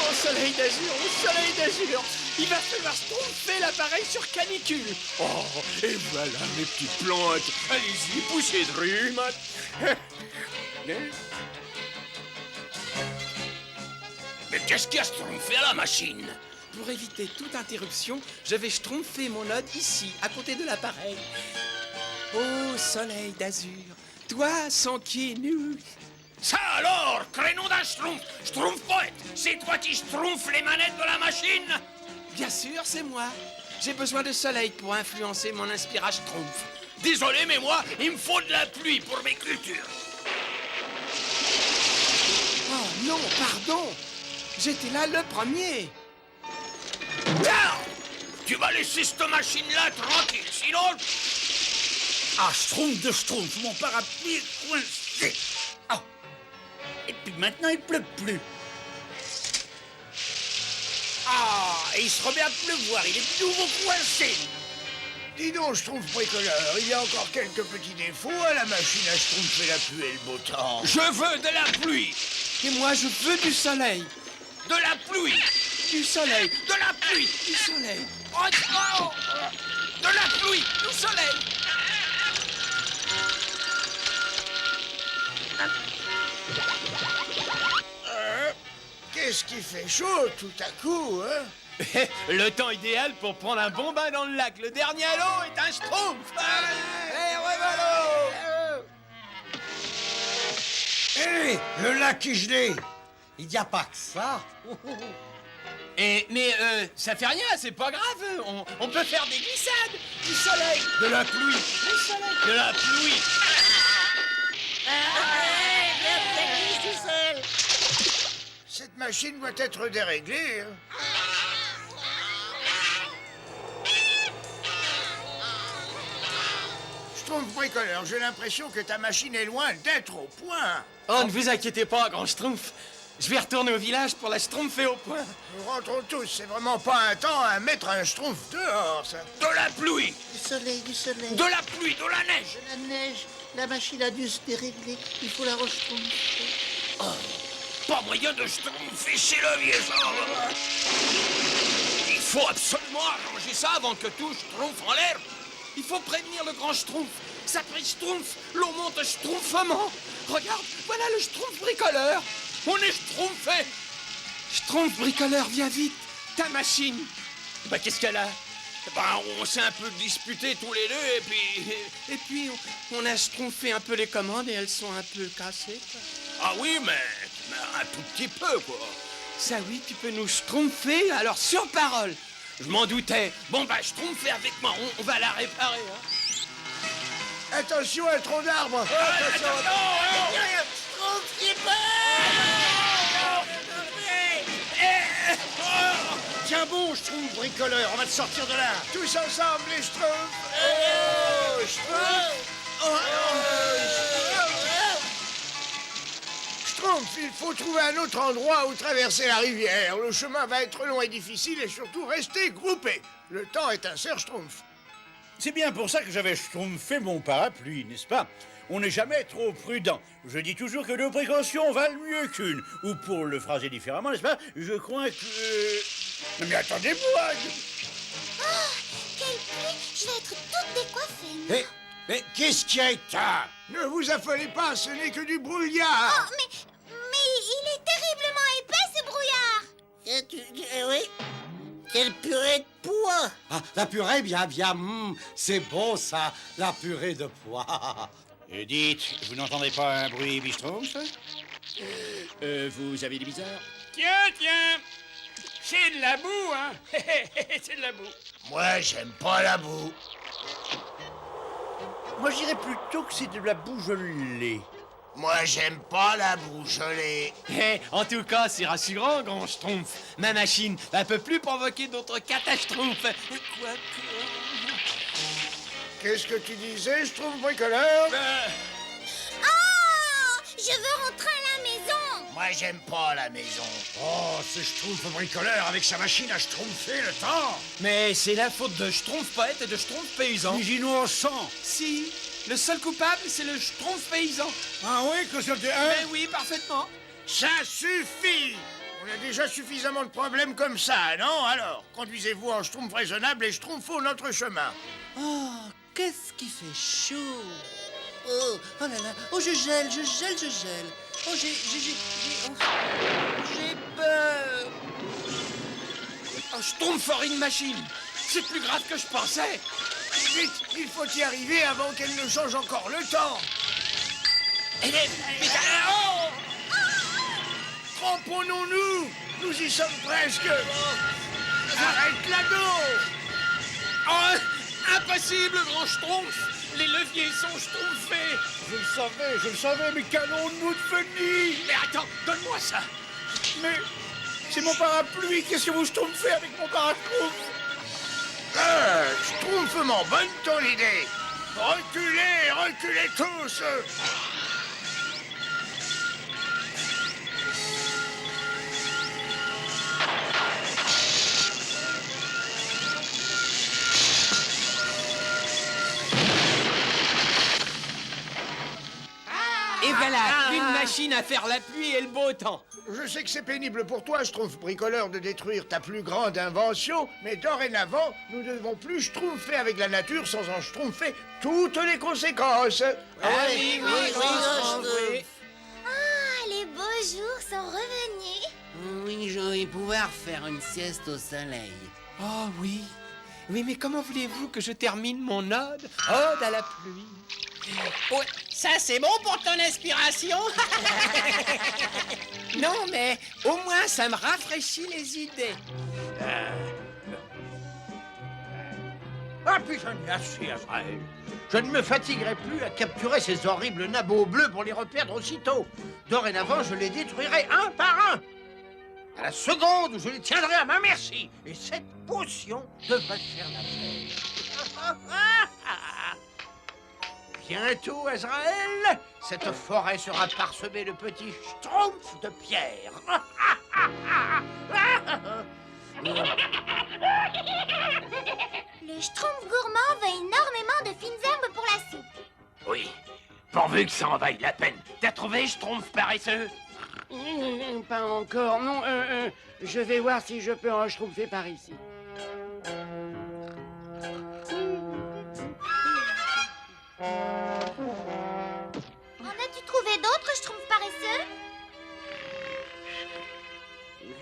Speaker 1: Ô soleil d'azur, il va falloir schtroumpfer l'appareil sur canicule. Oh, et voilà mes petites plantes. Allez-y, poussez de rhume. Mais qu'est-ce qu'il y a schtroumpfé à la machine? Pour éviter toute interruption, je vais schtroumpfer mon ode ici, à côté de l'appareil. Ô soleil d'azur, toi sans qui nous... Ça alors, créneau d'un schtroumpf, schtroumpf poète, c'est toi qui schtroumpfes les manettes de la machine? Bien sûr, c'est moi. J'ai besoin de soleil pour influencer mon inspirage schtroumpf. Désolé, mais moi, il me faut de la pluie pour mes cultures. Oh non, pardon. J'étais là le premier. Tiens, tu vas laisser cette machine-là tranquille, sinon...
Speaker 5: Ah, schtroumpf de schtroumpf, mon parapluie est coincé. Ah. Et puis maintenant, il pleut plus. Ah, et il se remet à pleuvoir, il est de nouveau coincé.
Speaker 7: Dis donc, Schtroumpf bricoleur, il y a encore quelques petits défauts à la machine à schtroumpfer la pluie et le beau temps.
Speaker 1: Je veux de la pluie. Et moi, je veux du soleil. De la pluie. Du soleil. De la pluie. Du soleil. Oh, oh. De la pluie. Du soleil.
Speaker 7: Qu'est-ce qui fait chaud tout à coup, hein?
Speaker 1: Le temps idéal pour prendre un bon bain dans le lac. Le dernier à l'eau est un schtroumpf.
Speaker 4: Hé, le lac est gelé. Il n'y a pas que ça.
Speaker 1: Mais ça fait rien, c'est pas grave. On peut faire des glissades. Du soleil. De la pluie. Du soleil. De la pluie.
Speaker 7: Cette machine doit être déréglée, hein? Schtroumpf bricoleur, j'ai l'impression que ta machine est loin d'être au point.
Speaker 1: Oh, ne vous inquiétez pas, grand schtroumpf. Je vais retourner au village pour la schtroumpfer au point.
Speaker 7: Nous rentrons tous, c'est vraiment pas un temps à mettre un schtroumpf dehors, ça.
Speaker 1: De la pluie.
Speaker 3: Du soleil, du soleil.
Speaker 1: De la pluie, de la neige.
Speaker 3: De la neige. La machine a dû se dérégler. Il faut la re-schtroumpfer.
Speaker 1: Pas moyen de schtroumpfer chez le vieillard. Il faut absolument arranger ça avant que tout schtroumpf en l'air. Il faut prévenir le grand schtroumpf. Ça prie schtroumpf, l'eau monte schtroumpfement. Regarde, voilà le schtroumpf bricoleur. On est schtroumpfé. Schtroumpf bricoleur, viens vite. Ta machine. Bah, qu'est-ce qu'elle a? Bah, on s'est un peu disputés tous les deux et puis on a schtroumpfé un peu les commandes et elles sont un peu cassées, quoi. Ah oui, mais un tout petit peu, quoi. Ça oui, tu peux nous schtroumpfer, alors sur parole. Je m'en doutais. Bon, bah, schtroumpfez avec moi, on va la réparer, hein.
Speaker 7: Attention, un tronc d'arbre. Attention.
Speaker 4: Tiens bon, Schtroumpf bricoleur, on va te sortir de là.
Speaker 7: Tous ensemble, les Schtroumpfs. Oh, Schtroumpf. Schtroumpf, il faut trouver un autre endroit où traverser la rivière. Le chemin va être long et difficile et surtout rester groupé. Le temps est un serre Schtroumpf.
Speaker 5: C'est bien pour ça que j'avais schtroumpfé mon parapluie, n'est-ce pas? On n'est jamais trop prudent. Je dis toujours que deux précautions valent mieux qu'une. Ou pour le phraser différemment, n'est-ce pas? Je crois que... Non mais attendez-moi!
Speaker 6: Oh, quelle pluie! Je vais être toute décoiffée.
Speaker 7: Mais qu'est-ce qui a été? Ne vous affolez pas, ce n'est que du brouillard.
Speaker 6: Oh, mais il est terriblement épais, ce brouillard.
Speaker 3: Oui. Quelle purée de pois!
Speaker 4: Ah, la purée, bien, c'est bon ça, la purée de pois.
Speaker 5: Dites, vous n'entendez pas un bruit bistrompe?
Speaker 1: Vous avez des bizarres? Tiens! C'est de la boue, hein? C'est de la boue.
Speaker 7: Moi, j'aime pas la boue.
Speaker 5: Moi, je dirais plutôt que c'est de la boue gelée.
Speaker 7: Moi, j'aime pas la boue gelée.
Speaker 1: En tout cas, c'est rassurant, grand Schtroumpf. Ma machine ne peut plus provoquer d'autres catastrophes.
Speaker 7: Qu'est-ce que tu disais, Schtroumpf bricoleur?
Speaker 6: Oh, je veux rentrer à la maison.
Speaker 7: Moi, j'aime pas la maison.
Speaker 2: Oh, c'est Schtroumpf bricoleur avec sa machine à schtroumpfer le temps.
Speaker 1: Mais c'est la faute de Schtroumpf poète et de Schtroumpf paysan.
Speaker 5: Mais innocent!
Speaker 1: Si, le seul coupable, c'est le Schtroumpf paysan.
Speaker 5: Ah oui, que c'était
Speaker 1: Mais oui, parfaitement.
Speaker 7: Ça suffit. On a déjà suffisamment de problèmes comme ça, non? Alors, conduisez-vous en Schtroumpf raisonnable et Schtroumpfons notre chemin.
Speaker 9: Oh, qu'est-ce qui fait chaud! Oh là là, oh je gèle. Oh j'ai peur.
Speaker 1: Un Schtroumpf foreign machine. C'est plus grave que je pensais.
Speaker 7: Vite, il faut y arriver avant qu'elle ne change encore le temps.
Speaker 1: Oh!
Speaker 7: Cramponnons-nous. Nous y sommes presque. Arrête l'ado.
Speaker 1: Oh, impossible, grand Schtroumpf. Les leviers sont schtroumpfés.
Speaker 5: Je le savais, mais qu'allons-nous devenir?
Speaker 1: Mais attends, donne-moi ça.
Speaker 5: Mais c'est mon parapluie, qu'est-ce que vous schtroumpfez avec mon parapluie?
Speaker 7: Schtroumpfement, bonne ton idée. Reculez tous.
Speaker 1: Et voilà, une machine à faire la pluie et le beau temps.
Speaker 7: Je sais que c'est pénible pour toi, Schtroumpf bricoleur, de détruire ta plus grande invention, mais dorénavant, nous ne devons plus schtroumpfer avec la nature sans en schtroumpfer toutes les conséquences.
Speaker 1: Oui,
Speaker 6: Ah, les beaux jours sont revenus.
Speaker 9: Oui, je vais pouvoir faire une sieste au soleil.
Speaker 1: Oh oui. Oui, mais comment voulez-vous que je termine mon ode à la pluie?
Speaker 8: Ouais, ça c'est bon pour ton inspiration.
Speaker 1: Non, mais au moins ça me rafraîchit les idées.
Speaker 4: Ah, puis j'en ai assez, Azraël. Je ne me fatiguerai plus à capturer ces horribles nabeaux bleus pour les reperdre aussitôt. Dorénavant, je les détruirai un par un. À la seconde où je les tiendrai à ma merci. Et cette potion devrait faire l'affaire. Bientôt, Azraël, cette forêt sera parsemée de petits schtroumpfs de pierre.
Speaker 6: Le Schtroumpf gourmand veut énormément de fines herbes pour la soupe.
Speaker 1: Oui, pourvu que ça en vaille la peine. T'as trouvé, Schtroumpf paresseux?
Speaker 10: Pas encore, non. Je vais voir si je peux en schtroumpfer par ici.
Speaker 6: En as-tu trouvé d'autres Schtroumpfs paresseux?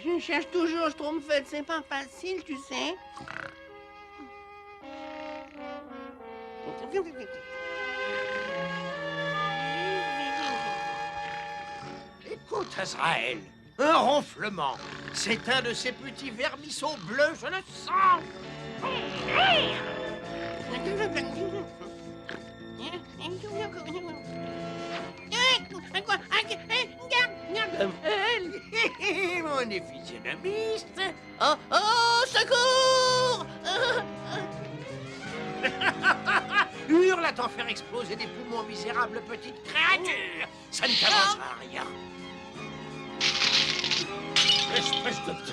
Speaker 10: Je cherche toujours schtroumpfette, c'est pas facile, tu sais.
Speaker 4: Écoute, Azraël, un ronflement. C'est un de ces petits vermisseaux bleus, je le sens. Mon physionomiste.
Speaker 9: Oh, oh, secours!
Speaker 4: Hurle à t'en faire exploser des poumons, misérable petite créature. Ça ne t'avancera à rien. Espèce de petit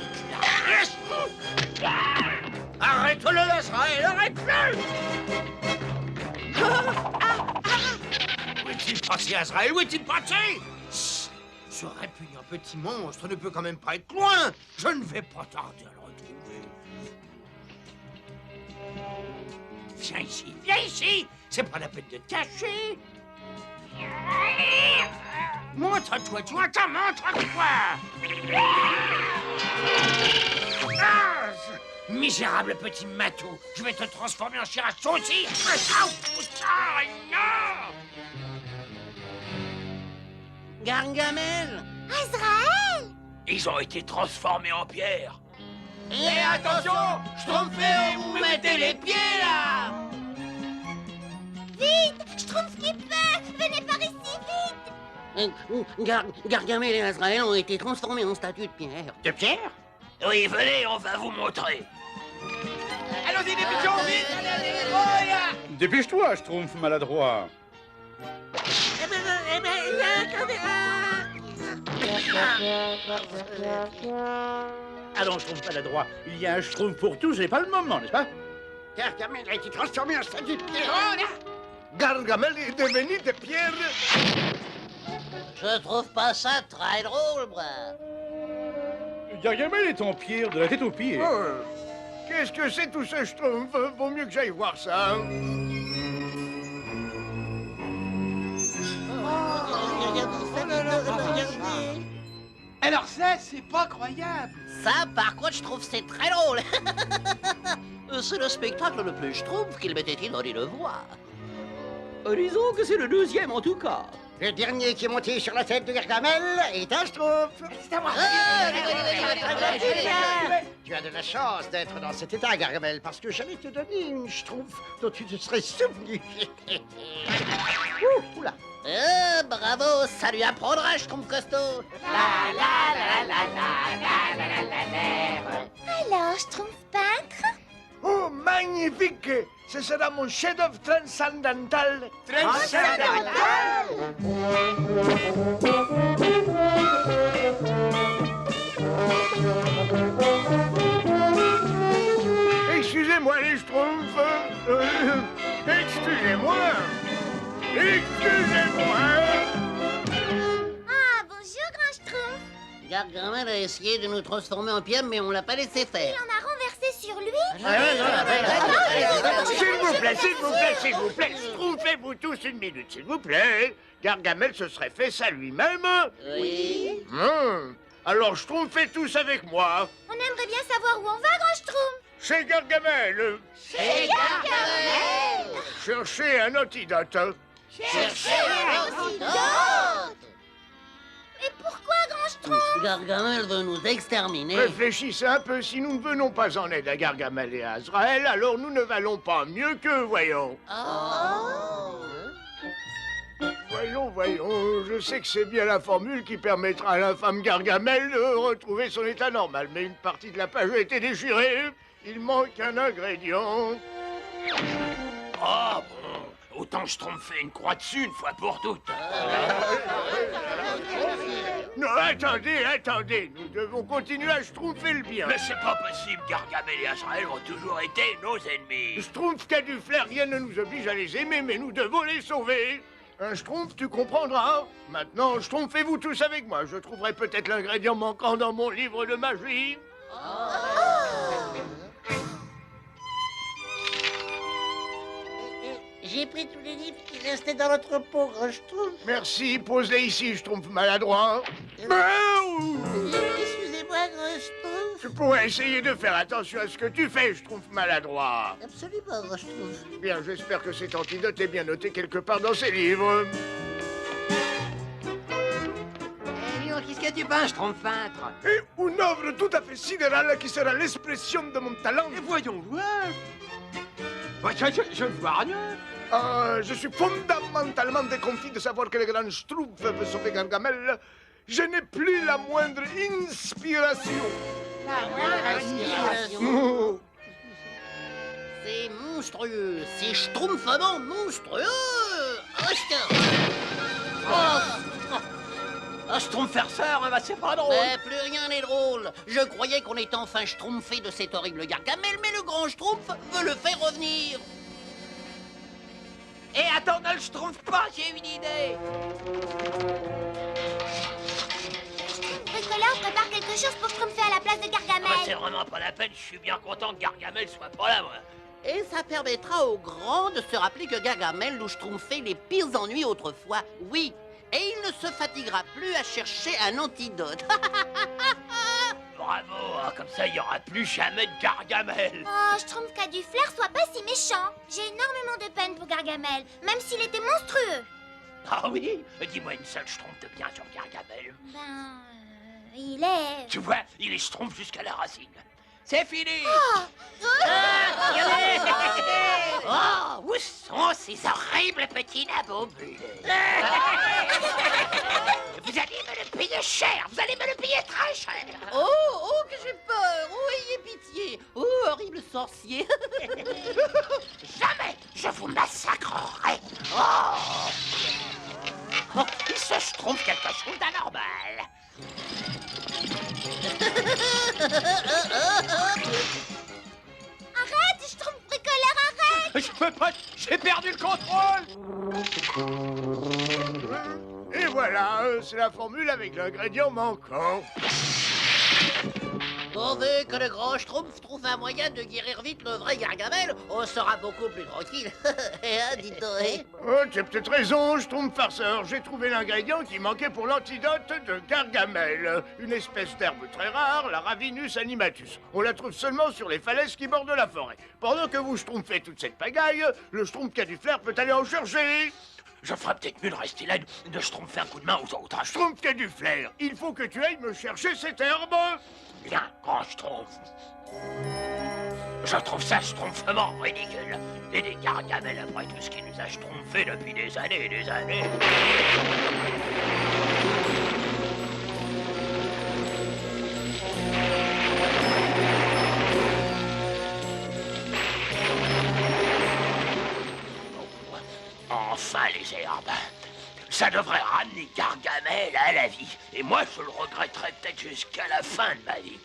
Speaker 4: Arrête-le, Azraël, arrête-le! Où est-il passé, Azraël? Où est-il passé? Chut. Ce répugnant petit monstre ne peut quand même pas être loin. Je ne vais pas tarder à le retrouver. Viens ici, viens ici. C'est pas la peine de te cacher. Montre-toi, montre-toi. Ah, misérable petit matou, je vais te transformer en chair à saucisse. Ah, non.
Speaker 3: Gargamel!
Speaker 6: Azraël!
Speaker 1: Ils ont été transformés en pierre.
Speaker 3: Et attention! Schtroumpfé, vous mettez les pieds là!
Speaker 6: Vite! Schtroumpf-Skipper! Venez par ici, vite!
Speaker 3: Gargamel et Azraël ont été transformés en statues de pierre.
Speaker 4: De pierre?
Speaker 1: Oui, venez, on va vous montrer.
Speaker 3: Allons-y, les pigeons, vite!
Speaker 5: Dépêche-toi, Schtroumpf maladroit. Allons, Schtroumpf maladroit. Il y a un Schtroumpf pour tout, ce n'est pas le moment, n'est-ce pas?
Speaker 4: Gargamel a été transformé en statue de pierre. Oh, là! Gargamel est devenu de pierre.
Speaker 3: Je trouve pas ça très drôle, moi.
Speaker 5: Gargamel est en pierre de la tête aux pieds.
Speaker 7: Oh, qu'est-ce que c'est tout ce schtroumpf? Vaut mieux que j'aille voir ça.
Speaker 10: Alors ça, c'est pas croyable.
Speaker 3: Ça, par contre, je trouve c'est très drôle. C'est le spectacle le plus schtroumpf qu'il m'était donné de voir. Disons que c'est le deuxième en tout cas.
Speaker 4: Le dernier qui est monté sur la tête de Gargamel est un schtroumpf. C'est à moi. Tu as de la chance d'être dans cet état, Gargamel, parce que j'allais te donner une schtroumpf dont tu te serais souvenu. Oula.
Speaker 3: Bravo, ça lui apprendra, schtroumpf costaud.
Speaker 6: Alors, Schtroumpf peintre?
Speaker 7: Oh, magnifique! Ce sera mon chef-d'œuvre transcendantal. Excusez-moi, les schtroumpfs. Excusez-moi. Excusez-moi.
Speaker 6: Ah, bonjour, grand Schtroumpf!
Speaker 3: Gargamel a essayé de nous transformer en pierre, mais on l'a pas laissé faire.
Speaker 6: Il en a renversé sur lui?
Speaker 7: S'il vous plaît, s'il vous plaît, s'il vous plaît. Schtroumpfez-vous tous une minute, s'il vous plaît. Gargamel se serait fait ça lui-même.
Speaker 3: Oui.
Speaker 7: Alors schtroumpfez tous avec moi.
Speaker 6: On aimerait bien savoir où on va, grand Schtroumpf!
Speaker 7: Chez Gargamel.
Speaker 3: C'est Gargamel!
Speaker 7: Cherchez un antidote.
Speaker 6: Mais pourquoi, grand Schtroumpf?
Speaker 3: Gargamel veut nous exterminer.
Speaker 7: Réfléchissez un peu, si nous ne venons pas en aide à Gargamel et à Azraël, alors nous ne valons pas mieux qu'eux, voyons. Voyons, je sais que c'est bien la formule qui permettra à l'infâme Gargamel de retrouver son état normal, mais une partie de la page a été déchirée. Il manque un ingrédient.
Speaker 1: Oh, bon. Autant schtroumpfer une croix dessus une fois pour toutes.
Speaker 7: Non, attendez, nous devons continuer à schtroumpfer le bien.
Speaker 1: Mais c'est pas possible, Gargamel et Azraël ont toujours été nos ennemis.
Speaker 7: Schtroumpf qui a du flair, rien ne nous oblige à les aimer, mais nous devons les sauver. Un schtroumpf, tu comprendras. Maintenant, schtroumpfez-vous tous avec moi. Je trouverai peut-être l'ingrédient manquant dans mon livre de magie.
Speaker 3: J'ai pris tous les livres qui restaient dans notre pot, grand Schtroumpf.
Speaker 7: Merci, pose-les ici, schtroumpf maladroit.
Speaker 3: Excusez-moi, grand Schtroumpf.
Speaker 7: Tu pourrais essayer de faire attention à ce que tu fais, schtroumpf maladroit.
Speaker 3: Absolument, grand Schtroumpf.
Speaker 7: Bien, j'espère que cet antidote est bien noté quelque part dans ces livres.
Speaker 10: Qu'est-ce que tu penses, Schtroumpf peintre?
Speaker 7: Et une œuvre tout à fait sidérale qui sera l'expression de mon talent.
Speaker 10: Et voyons voir. Je ne vois rien.
Speaker 7: Je suis fondamentalement déconfit de savoir que le grand Schtroumpf veut sauver Gargamel. Je n'ai plus la moindre inspiration. Oh.
Speaker 3: C'est monstrueux. C'est schtroumpfement monstrueux. Oh,
Speaker 4: Schtroumpferceur, bah c'est pas drôle.
Speaker 3: Mais plus rien n'est drôle. Je croyais qu'on était enfin schtroumpfé de cet horrible Gargamel, mais le grand Schtroumpf veut le faire revenir.
Speaker 4: Et attends, ne le schtroumpf pas, j'ai une idée.
Speaker 6: Bricoleur prépare quelque chose pour Schtroumpfer à la place de Gargamel.
Speaker 4: C'est vraiment pas la peine, je suis bien content que Gargamel soit pas là, moi.
Speaker 3: Et ça permettra au grand de se rappeler que Gargamel nous schtroumpfait les pires ennuis autrefois. Oui, et il ne se fatiguera plus à chercher un antidote.
Speaker 4: Bravo, hein, comme ça il y aura plus jamais de Gargamel.
Speaker 6: Oh, Schtroumpf qui a du flair, sois pas si méchant. J'ai énormément de peine pour Gargamel, même s'il était monstrueux.
Speaker 4: Ah oui? Dis-moi une seule schtroumpf de bien sur Gargamel.
Speaker 6: Ben, il est...
Speaker 4: Tu vois, il est schtroumpf jusqu'à la racine. C'est fini!
Speaker 3: Oh, où sont ces horribles petits nabots bleus?
Speaker 4: Vous allez me le payer cher! Vous allez me le payer très cher!
Speaker 3: Oh, que j'ai peur! Oh, ayez pitié! Oh, horrible sorcier!
Speaker 4: Jamais je vous massacrerai! Oh, il se schtroumpf quelque chose d'anormal!
Speaker 6: Arrête, Schtroumpf bricoleur, arrête!
Speaker 4: Je peux pas, j'ai perdu le contrôle!
Speaker 7: Et voilà, c'est la formule avec l'ingrédient manquant.
Speaker 3: Pourvu que le grand Schtroumpf trouve un moyen de guérir vite le vrai Gargamel, on sera beaucoup plus tranquille. Dites donc, hein?
Speaker 7: Oh, tu as peut-être raison, Schtroumpf farceur. J'ai trouvé l'ingrédient qui manquait pour l'antidote de Gargamel. Une espèce d'herbe très rare, la Ravinus animatus. On la trouve seulement sur les falaises qui bordent la forêt. Pendant que vous schtroumpfez toute cette pagaille, le Schtroumpf qui a du flair peut aller en chercher.
Speaker 4: Je ferais peut-être mieux de rester là, de schtroumpfer un coup de main aux autres.
Speaker 7: Schtroumpf qui a du flair, il faut que tu ailles me chercher cette herbe.
Speaker 4: Bien, grand schtroumpf. Je trouve ça schtroumpfement ridicule. Et des Gargamel après tout ce qui nous a schtroumpfé depuis des années et des années. Enfin les herbes. Ça devrait ramener Gargamel à la vie. Et moi, je le regretterai peut-être jusqu'à la fin de ma vie.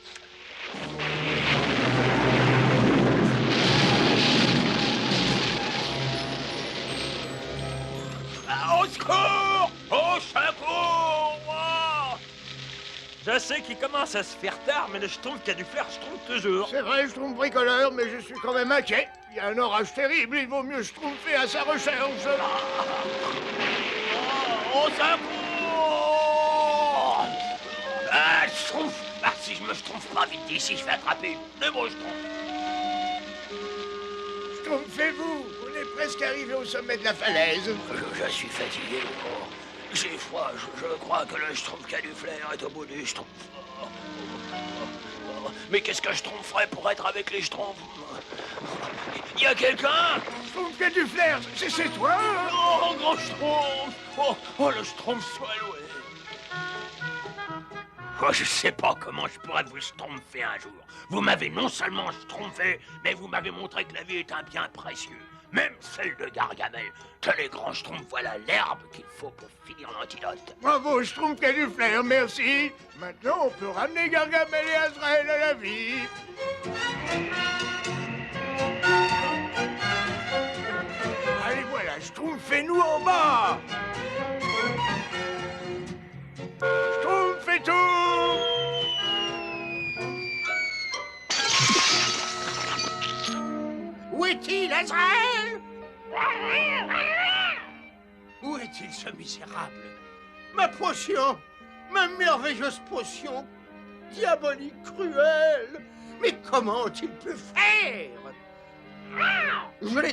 Speaker 4: Ah, au secours! Au secours! Oh!
Speaker 11: Je sais qu'il commence à se faire tard, mais le Schtroumpf qui a du flair, je trouve toujours.
Speaker 7: C'est vrai, Schtroumpf bricoleur, mais je suis quand même inquiet. Il y a un orage terrible, il vaut mieux schtroumpfer à sa recherche.
Speaker 4: Au secours! Ah, Schtroumpf! Ah, si je me schtroumpfe pas vite d'ici, je vais attraper le mot Schtroumpf.
Speaker 7: Schtroumpfez-vous, on est presque arrivé au sommet de la falaise.
Speaker 4: Je suis fatigué, oh. J'ai froid, je crois que le Schtroumpf qui a du flair est au bout du Schtroumpf. Mais qu'est-ce que je tromperais pour être avec les Schtroumpfs? Il y a quelqu'un?
Speaker 7: Schtroumpf qui a du flair, c'est toi?
Speaker 4: Oh, grand Schtroumpf! Oh, le Schtroumpf soit loué! Oh, je sais pas comment je pourrais vous schtroumpfer un jour. Vous m'avez non seulement schtroumpfé, mais vous m'avez montré que la vie est un bien précieux. Même celle de Gargamel. Que les grands Schtroumpfs, voilà l'herbe qu'il faut pour finir l'antidote.
Speaker 7: Bravo, Schtroumpf qui a du flair, merci. Maintenant, on peut ramener Gargamel et Azrael à la vie. Allez, voilà, schtroumpfez-nous en bas. Schtroumpfez tout.
Speaker 4: Où est-il, Azrael? Où est-il, ce misérable?
Speaker 7: Ma potion, ma merveilleuse potion, diabolique, cruelle. Mais comment ont-ils pu faire?
Speaker 4: Je les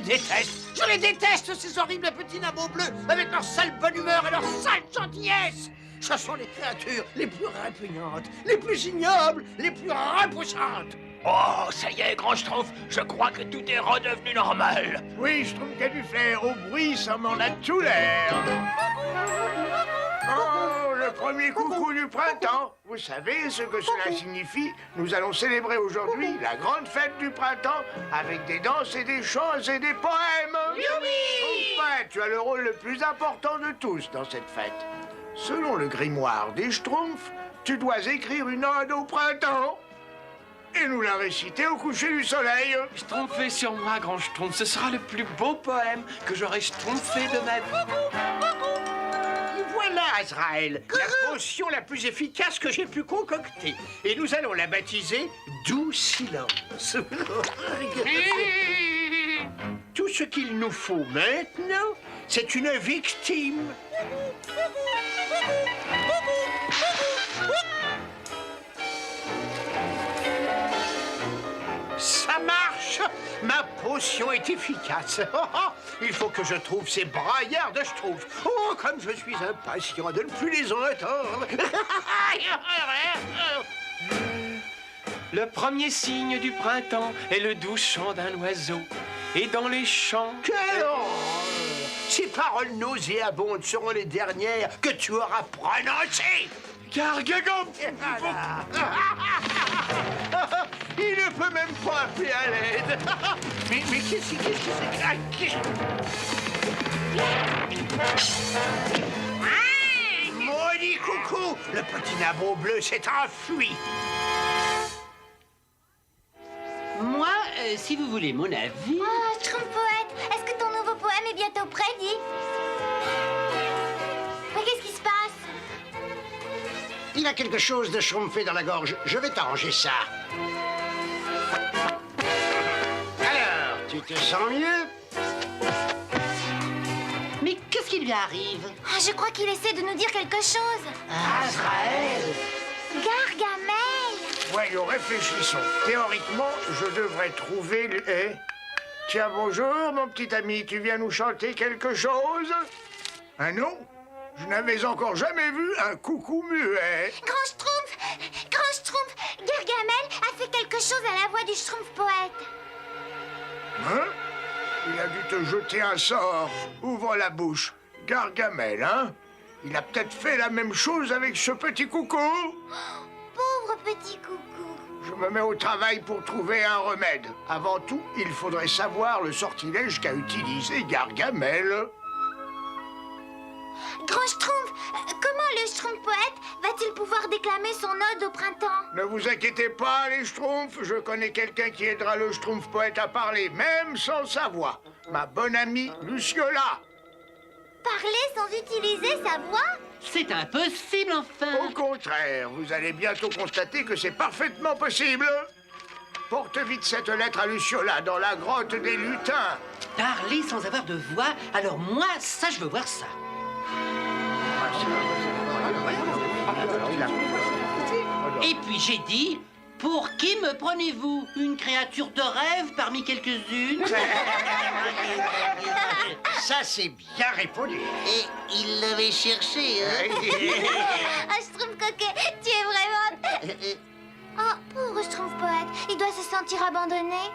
Speaker 4: déteste, ces horribles petits nabots bleus, avec leur sale bonne humeur et leur sale gentillesse. Ce sont les créatures les plus répugnantes, les plus ignobles, les plus repoussantes. Oh, ça y est, grand Schtroumpf, je crois que tout est redevenu normal.
Speaker 7: Oui, Schtroumpf qui a du flair, au bruit, ça m'en a tout l'air. Oh, le premier coucou du printemps. Vous savez ce que cela signifie? Nous allons célébrer aujourd'hui la grande fête du printemps avec des danses et des chants et des poèmes.
Speaker 4: Youpi!
Speaker 7: Enfin, tu as le rôle le plus important de tous dans cette fête. Selon le grimoire des Schtroumpfs, tu dois écrire une ode au printemps et nous la réciter au coucher du soleil.
Speaker 1: Schtroumpfez sur moi, grand Schtroumpf. Ce sera le plus beau poème que j'aurai schtroumpfé de ma vie.
Speaker 4: Voilà, Azraël, la potion la plus efficace que j'ai pu concocter. Et nous allons la baptiser Doux Silence. Tout ce qu'il nous faut maintenant, c'est une victime. Ça marche! Ma potion est efficace. Il faut que je trouve ces braillards de Schtroumpf. Oh, comme je suis impatient de ne plus les entendre.
Speaker 1: Le premier signe du printemps est le doux chant d'un oiseau. Et dans les champs...
Speaker 4: Quelle horreur! Ces paroles nauséabondes seront les dernières que tu auras prononcées.
Speaker 1: Gargagam!
Speaker 4: Il ne peut même pas appeler à l'aide. Mais qu'est-ce que c'est? Maudit coucou! Le petit nabot bleu s'est enfui.
Speaker 3: Moi, si vous voulez mon avis...
Speaker 6: Oh, Schtroumpf poète, est-ce que ton nouveau poème est bientôt prêt, dis? Mais qu'est-ce qui se passe?
Speaker 4: Il a quelque chose de schtroumpfé dans la gorge. Je vais t'arranger ça. Alors, tu te sens mieux?
Speaker 3: Mais qu'est-ce qui lui arrive?
Speaker 6: Ah, je crois qu'il essaie de nous dire quelque chose.
Speaker 3: Azraël!
Speaker 6: Gargamel!
Speaker 7: Voyons, réfléchissons. Théoriquement, je devrais trouver le... Eh? Tiens, bonjour, mon petit ami. Tu viens nous chanter quelque chose? Un nom? Je n'avais encore jamais vu un coucou muet.
Speaker 6: Grand Schtroumpf, Gargamel a fait quelque chose à la voix du Schtroumpf poète.
Speaker 7: Hein? Il a dû te jeter un sort. Ouvre la bouche. Gargamel, hein? Il a peut-être fait la même chose avec ce petit coucou.
Speaker 6: Pauvre petit coucou.
Speaker 7: Je me mets au travail pour trouver un remède. Avant tout, il faudrait savoir le sortilège qu'a utilisé Gargamel.
Speaker 6: Grand Schtroumpf, comment le Schtroumpf poète va-t-il pouvoir déclamer son ode au printemps?
Speaker 7: Ne vous inquiétez pas, les Schtroumpfs. Je connais quelqu'un qui aidera le Schtroumpf poète à parler, même sans sa voix. Ma bonne amie Luciola.
Speaker 6: Parler sans utiliser sa voix?
Speaker 3: C'est impossible, enfin!
Speaker 7: Au contraire, vous allez bientôt constater que c'est parfaitement possible. Porte vite cette lettre à Luciola dans la grotte des lutins.
Speaker 3: Parler sans avoir de voix? Alors moi, ça, je veux voir ça. Et puis j'ai dit, pour qui me prenez-vous? Une créature de rêve parmi quelques-unes?
Speaker 4: Ça, c'est bien répondu.
Speaker 9: Et il l'avait cherché, hein?
Speaker 6: Ah, Schtroumpf coquet, tu es vraiment... Oh, pauvre Schtroumpf poète, il doit se sentir abandonné.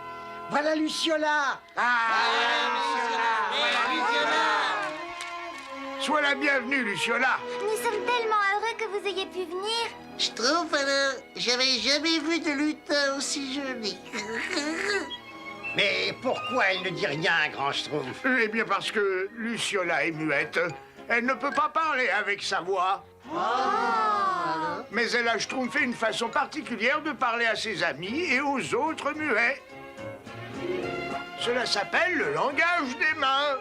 Speaker 4: Voilà Luciola.
Speaker 7: Sois la bienvenue, Luciola.
Speaker 6: Nous sommes tellement heureux que vous ayez pu venir.
Speaker 9: Je trouve, alors, j'avais jamais vu de lutin aussi joli.
Speaker 4: Mais pourquoi elle ne dit rien, grand Schtroumpf?
Speaker 7: Eh bien parce que Luciola est muette. Elle ne peut pas parler avec sa voix. Mais elle a schtroumpfé une façon particulière de parler à ses amis et aux autres muets. Cela s'appelle le langage des mains.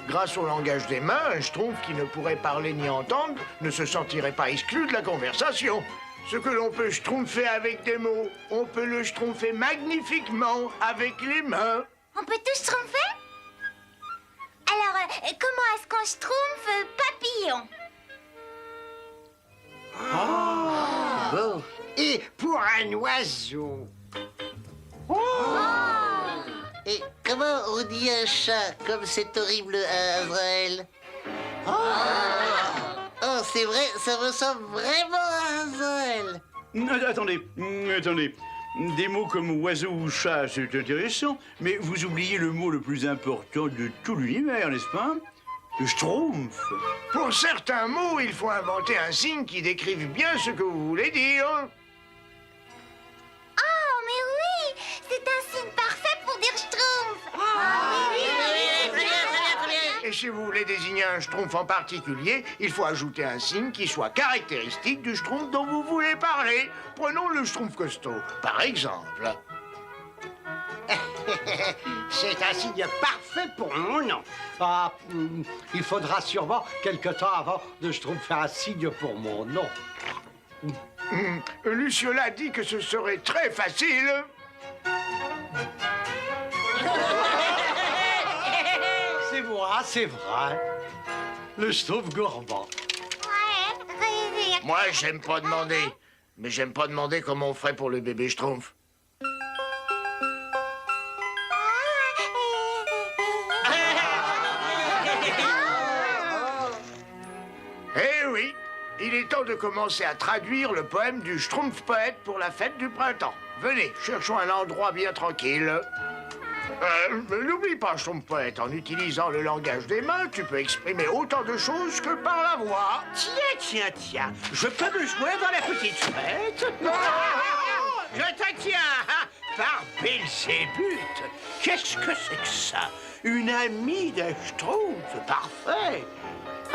Speaker 7: Grâce au langage des mains, un schtroumpf qui ne pourrait parler ni entendre ne se sentirait pas exclu de la conversation. Ce que l'on peut schtroumpfer avec des mots, on peut le schtroumpfer magnifiquement avec les mains.
Speaker 6: On peut tout schtroumpfer? Alors, comment est-ce qu'on schtroumpfe papillon?
Speaker 4: Bon. Et pour un oiseau?
Speaker 9: Et comment on dit un chat comme c'est horrible à Azraël? Oh, c'est vrai, ça ressemble vraiment à Azraël.
Speaker 5: Attendez. Des mots comme oiseau ou chat, c'est intéressant, mais vous oubliez le mot le plus important de tout l'univers, n'est-ce pas? Le schtroumpf.
Speaker 7: Pour certains mots, il faut inventer un signe qui décrive bien ce que vous voulez dire.
Speaker 6: Oh, mais oui! C'est un signe parfait pour dire schtroumpf!
Speaker 7: Et si vous voulez désigner un schtroumpf en particulier, il faut ajouter un signe qui soit caractéristique du schtroumpf dont vous voulez parler. Prenons le schtroumpf costaud, par exemple.
Speaker 4: C'est un signe parfait pour mon nom. Ah, il faudra sûrement quelque temps avant de schtroumpfer un signe pour mon nom.
Speaker 7: Luciola dit que ce serait très facile.
Speaker 4: C'est moi, c'est vrai. Le schtroumpf gourmand.
Speaker 7: Moi, j'aime pas demander. Mais j'aime pas demander comment on ferait pour le bébé schtroumpf. Eh oui, il est temps de commencer à traduire le poème du Schtroumpf poète pour la fête du printemps. Venez, cherchons un endroit bien tranquille. N'oublie pas, Schtroumpf poète, en utilisant le langage des mains, tu peux exprimer autant de choses que par la voix.
Speaker 4: Tiens, je peux me joindre dans la petite fête. Je te tiens, hein, par Belzébuth. Qu'est-ce que c'est que ça? Une amie de Schtroumpf, parfait.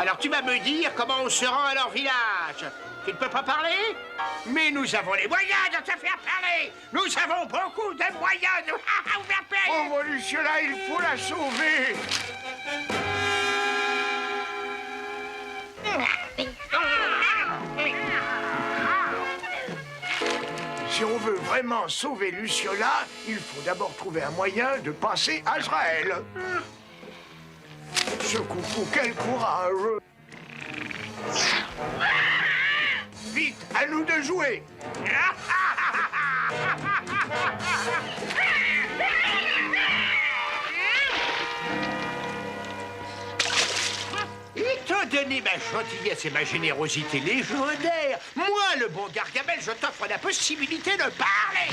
Speaker 4: Alors tu vas me dire comment on se rend à leur village. Tu ne peux pas parler? Mais nous avons les moyens de te faire parler. Nous avons beaucoup de moyens de vous faire payer.
Speaker 7: Oh, Luciola, il faut la sauver. Si on veut vraiment sauver Luciola, il faut d'abord trouver un moyen de passer Azraël. Ce coucou, quel courage! Vite, à nous de jouer!
Speaker 4: Étant donné ma gentillesse et ma générosité légendaire, moi, le bon Gargamel, je t'offre la possibilité de parler.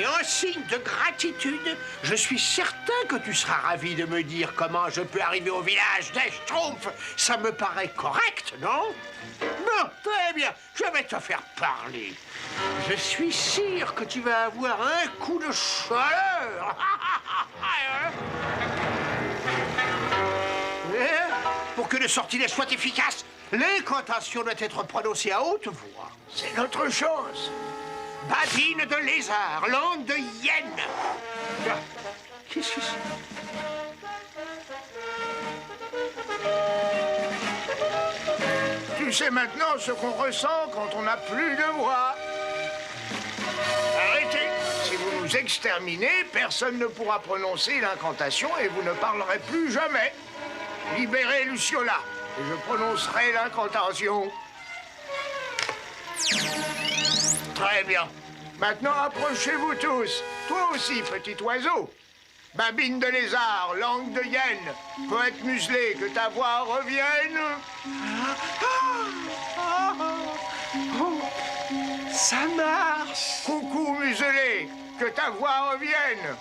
Speaker 4: Et en signe de gratitude, je suis certain que tu seras ravi de me dire comment je peux arriver au village des Schtroumpfs. Ça me paraît correct, non? Bon, très bien, je vais te faire parler. Je suis sûr que tu vas avoir un coup de chaleur. Pour que le sortilège soit efficace, l'incantation doit être prononcée à haute voix.
Speaker 7: C'est notre chance.
Speaker 4: Babine de lézard, langue de hyène. Qu'est-ce que c'est?
Speaker 7: Tu sais maintenant ce qu'on ressent quand on n'a plus de voix. Arrêtez. Si vous nous exterminez, personne ne pourra prononcer l'incantation et vous ne parlerez plus jamais. Libérez Luciola et je prononcerai l'incantation. Très bien. Maintenant, approchez-vous tous. Toi aussi, petit oiseau. Babine de lézard, langue de hyène, poète muselé, que ta voix revienne.
Speaker 4: Ça marche.
Speaker 7: Coucou muselé, que ta voix revienne.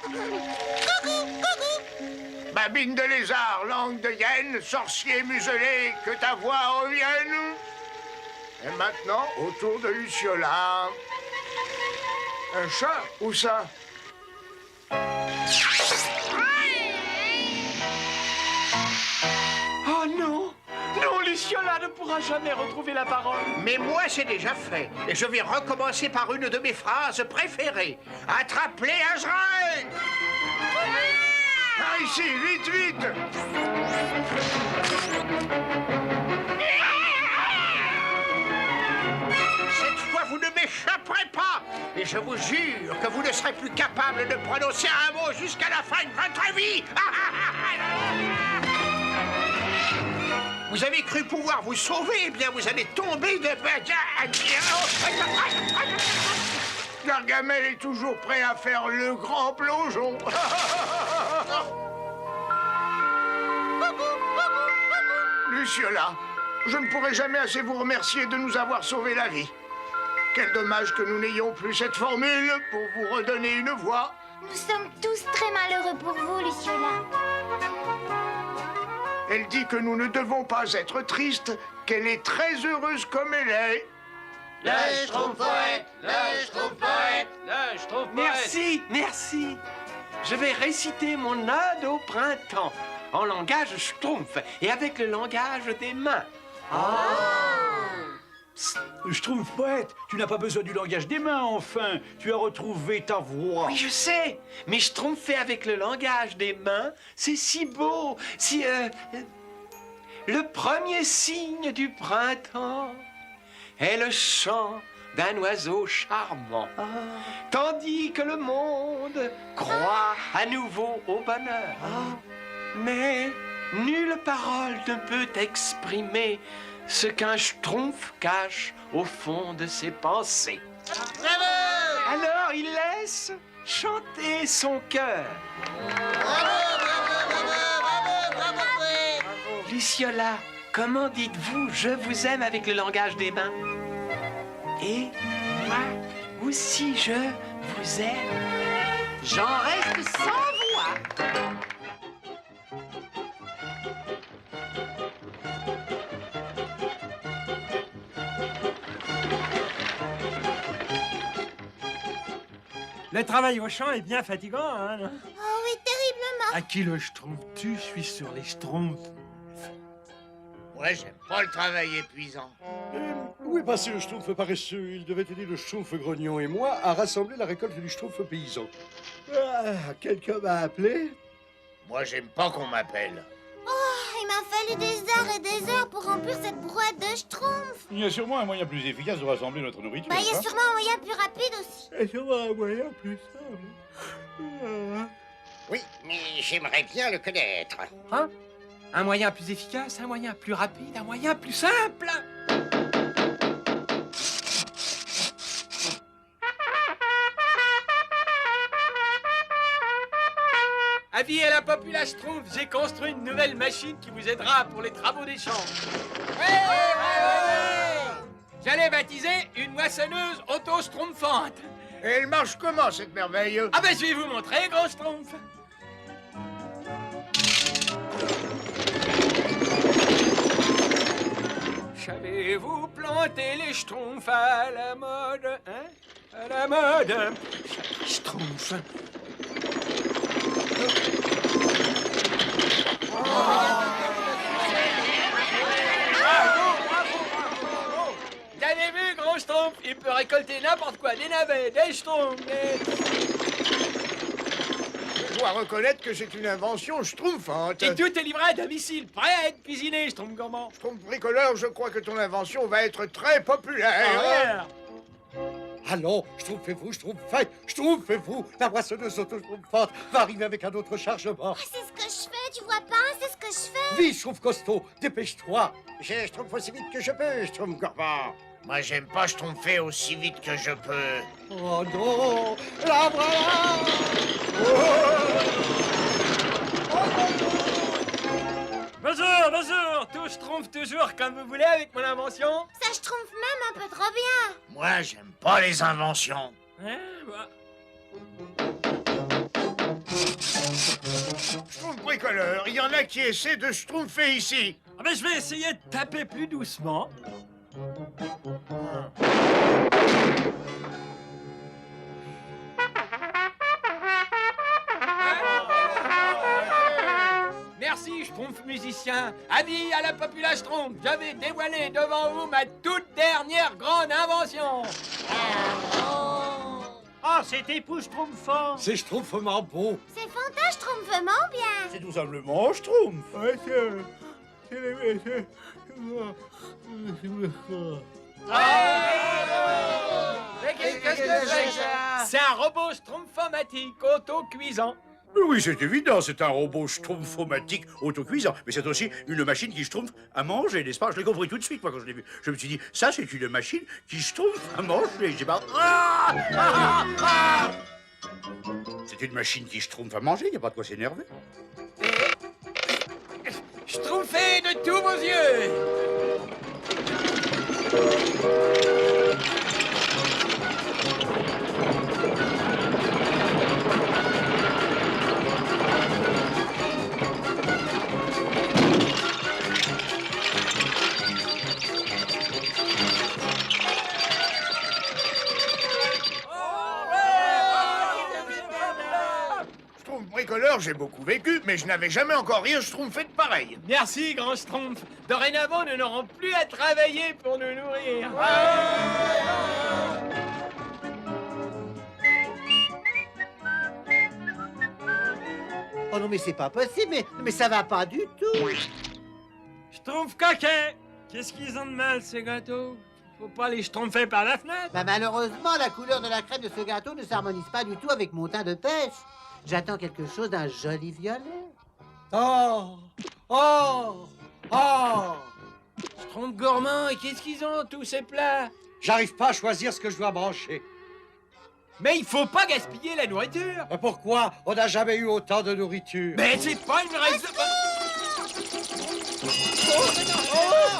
Speaker 7: Babine de lézard, langue de hyène, sorcier muselé, que ta voix revienne. Et maintenant, autour de Luciola. Un chat? Où ça?
Speaker 10: Oh non! Non, Luciola ne pourra jamais retrouver la parole.
Speaker 4: Mais moi, c'est déjà fait. Et je vais recommencer par une de mes phrases préférées. Attrape-les, Azraël!
Speaker 7: Par ici, vite, vite!
Speaker 4: Cette fois, vous ne m'échapperez pas! Et je vous jure que vous ne serez plus capable de prononcer un mot jusqu'à la fin de votre vie! Vous avez cru pouvoir vous sauver, eh bien vous allez tomber de...
Speaker 7: Gargamel est toujours prêt à faire le grand plongeon. Luciola, je ne pourrai jamais assez vous remercier de nous avoir sauvé la vie. Quel dommage que nous n'ayons plus cette formule pour vous redonner une voix.
Speaker 6: Nous sommes tous très malheureux pour vous, Luciola.
Speaker 7: Elle dit que nous ne devons pas être tristes, qu'elle est très heureuse comme elle est.
Speaker 3: Le Schtroumpf poète, le Schtroumpf poète,
Speaker 10: le Schtroumpf poète. Merci. Je vais réciter mon ode au printemps.
Speaker 1: en langage schtroumpf et avec le langage des mains.
Speaker 2: Schtroumpf poète, tu n'as pas besoin du langage des mains, enfin. Tu as retrouvé ta voix.
Speaker 1: Oui, je sais, mais schtroumpfer avec le langage des mains, c'est si beau, si... Le premier signe du printemps est le chant d'un oiseau charmant, tandis que le monde croit à nouveau au bonheur. Mais nulle parole ne peut exprimer ce qu'un schtroumpf cache au fond de ses pensées. Alors il laisse chanter son cœur. Luciola, comment dites-vous « je vous aime » avec le langage des mains? Et moi aussi je vous aime.
Speaker 3: J'en reste sans voix.
Speaker 11: Le travail au champ est bien fatigant, hein?
Speaker 6: Oh oui, terriblement.
Speaker 11: À qui le schtroumpf-tu? Je suis sur les schtroumpfs.
Speaker 4: Ouais, j'aime pas le travail épuisant.
Speaker 12: Où est passé le schtroumpf paresseux? Il devait aider le schtroumpf grognon et moi à rassembler la récolte du schtroumpf paysan. Ah, quelqu'un m'a appelé?
Speaker 4: Moi, j'aime pas qu'on m'appelle.
Speaker 6: Il m'a fallu des heures et des heures pour remplir cette brouette de schtroumpf.
Speaker 5: Il y a sûrement un moyen plus efficace de rassembler notre nourriture.
Speaker 6: Bah, il y a
Speaker 5: hein?
Speaker 6: sûrement un moyen plus rapide aussi.
Speaker 12: Et sûrement un moyen plus simple.
Speaker 4: Oui, mais j'aimerais bien le connaître.
Speaker 1: Hein? Un moyen plus efficace, un moyen plus rapide, un moyen plus simple. Avis à la populace Schtroumpf, j'ai construit une nouvelle machine qui vous aidera pour les travaux des champs. J'allais baptiser une moissonneuse auto-schtroumpfante.
Speaker 7: Et elle marche comment, cette merveille?
Speaker 1: Ah ben je vais vous montrer, gros Schtroumpf. Savez-vous planter les schtroumpfs à la mode, hein? À la mode. Schtroumpf. Vous avez vu, gros Schtroumpf? Il peut récolter n'importe quoi, des navets, des schtroumpfs,
Speaker 7: Je dois reconnaître que c'est une invention schtroumpfante.
Speaker 1: Et tout est livré à domicile, prêt à être cuisiné, Schtroumpf gourmand.
Speaker 7: Schtroumpf bricoleur, je crois que ton invention va être très populaire.
Speaker 12: Allons, schtroumpfez-vous, schtroumpfez-vous. La moissonneuse auto-schtroumpfante va arriver avec un autre chargement.
Speaker 6: C'est ce que je fais, tu vois pas? C'est ce que je fais.
Speaker 12: Vite, schtroumpf costaud, dépêche-toi.
Speaker 4: Je schtroumpf aussi vite que je peux, schtroumpf gourmand. Moi, j'aime pas schtroumpfer aussi vite que je peux.
Speaker 12: Oh non, la voilà.
Speaker 1: Bonjour, bonjour. Tout Schtroumpf toujours comme vous voulez avec mon invention.
Speaker 6: Ça schtroumpf même un peu trop bien.
Speaker 4: Moi, j'aime pas les inventions.
Speaker 1: Hein, bah.
Speaker 7: Schtroumpf bricoleur, il y en a qui essaient de schtroumpfer ici.
Speaker 11: Ah ben je vais essayer de taper plus doucement.
Speaker 1: Merci, Schtroumpf musicien. Avis à la populace Schtroumpf, je vais dévoiler devant vous ma toute dernière grande invention.
Speaker 10: Oh, c'est époustouflant.
Speaker 12: C'est schtroumpfement beau.
Speaker 6: C'est fantastique, schtroumpfement bien.
Speaker 5: C'est tout simplement schtroumpf.
Speaker 12: Ouais,
Speaker 1: Mais qu'est-ce que c'est ça? C'est un robot schtroumpfomatique auto-cuisant.
Speaker 5: Oui, c'est évident, c'est un robot schtroumpfomatique autocuisant. Mais c'est aussi une machine qui schtroumpf à manger, n'est-ce pas? Je l'ai compris tout de suite, moi, quand je l'ai vu. Je me suis dit, ça, c'est une machine qui schtroumpf à manger. J'ai pas... C'est une machine qui schtroumpf à manger, il n'y a pas de quoi s'énerver.
Speaker 1: Schtroumpfez de tous vos yeux.
Speaker 7: Schtroumpf bricoleur, j'ai beaucoup vécu, mais je n'avais jamais encore rien schtroumpfé de pareil.
Speaker 1: Merci, grand Schtroumpf. Dorénavant, nous n'aurons plus à travailler pour nous nourrir.
Speaker 4: Oh non, mais c'est pas possible, mais ça va pas du tout.
Speaker 11: Schtroumpf coquet! Qu'est-ce qu'ils ont de mal, ces gâteaux? Faut pas les schtroumpfer par la fenêtre.
Speaker 4: Bah malheureusement, la couleur de la crème de ce gâteau ne s'harmonise pas du tout avec mon teint de pêche. J'attends quelque chose d'un joli violet.
Speaker 1: Oh! Oh! Oh! Schtroumpf gourmand, et qu'est-ce qu'ils ont, tous ces plats?
Speaker 12: J'arrive pas à choisir ce que je dois manger.
Speaker 1: Mais il faut pas gaspiller la nourriture!
Speaker 12: Pourquoi on n'a jamais eu autant de nourriture?
Speaker 1: Mais c'est pas une raison...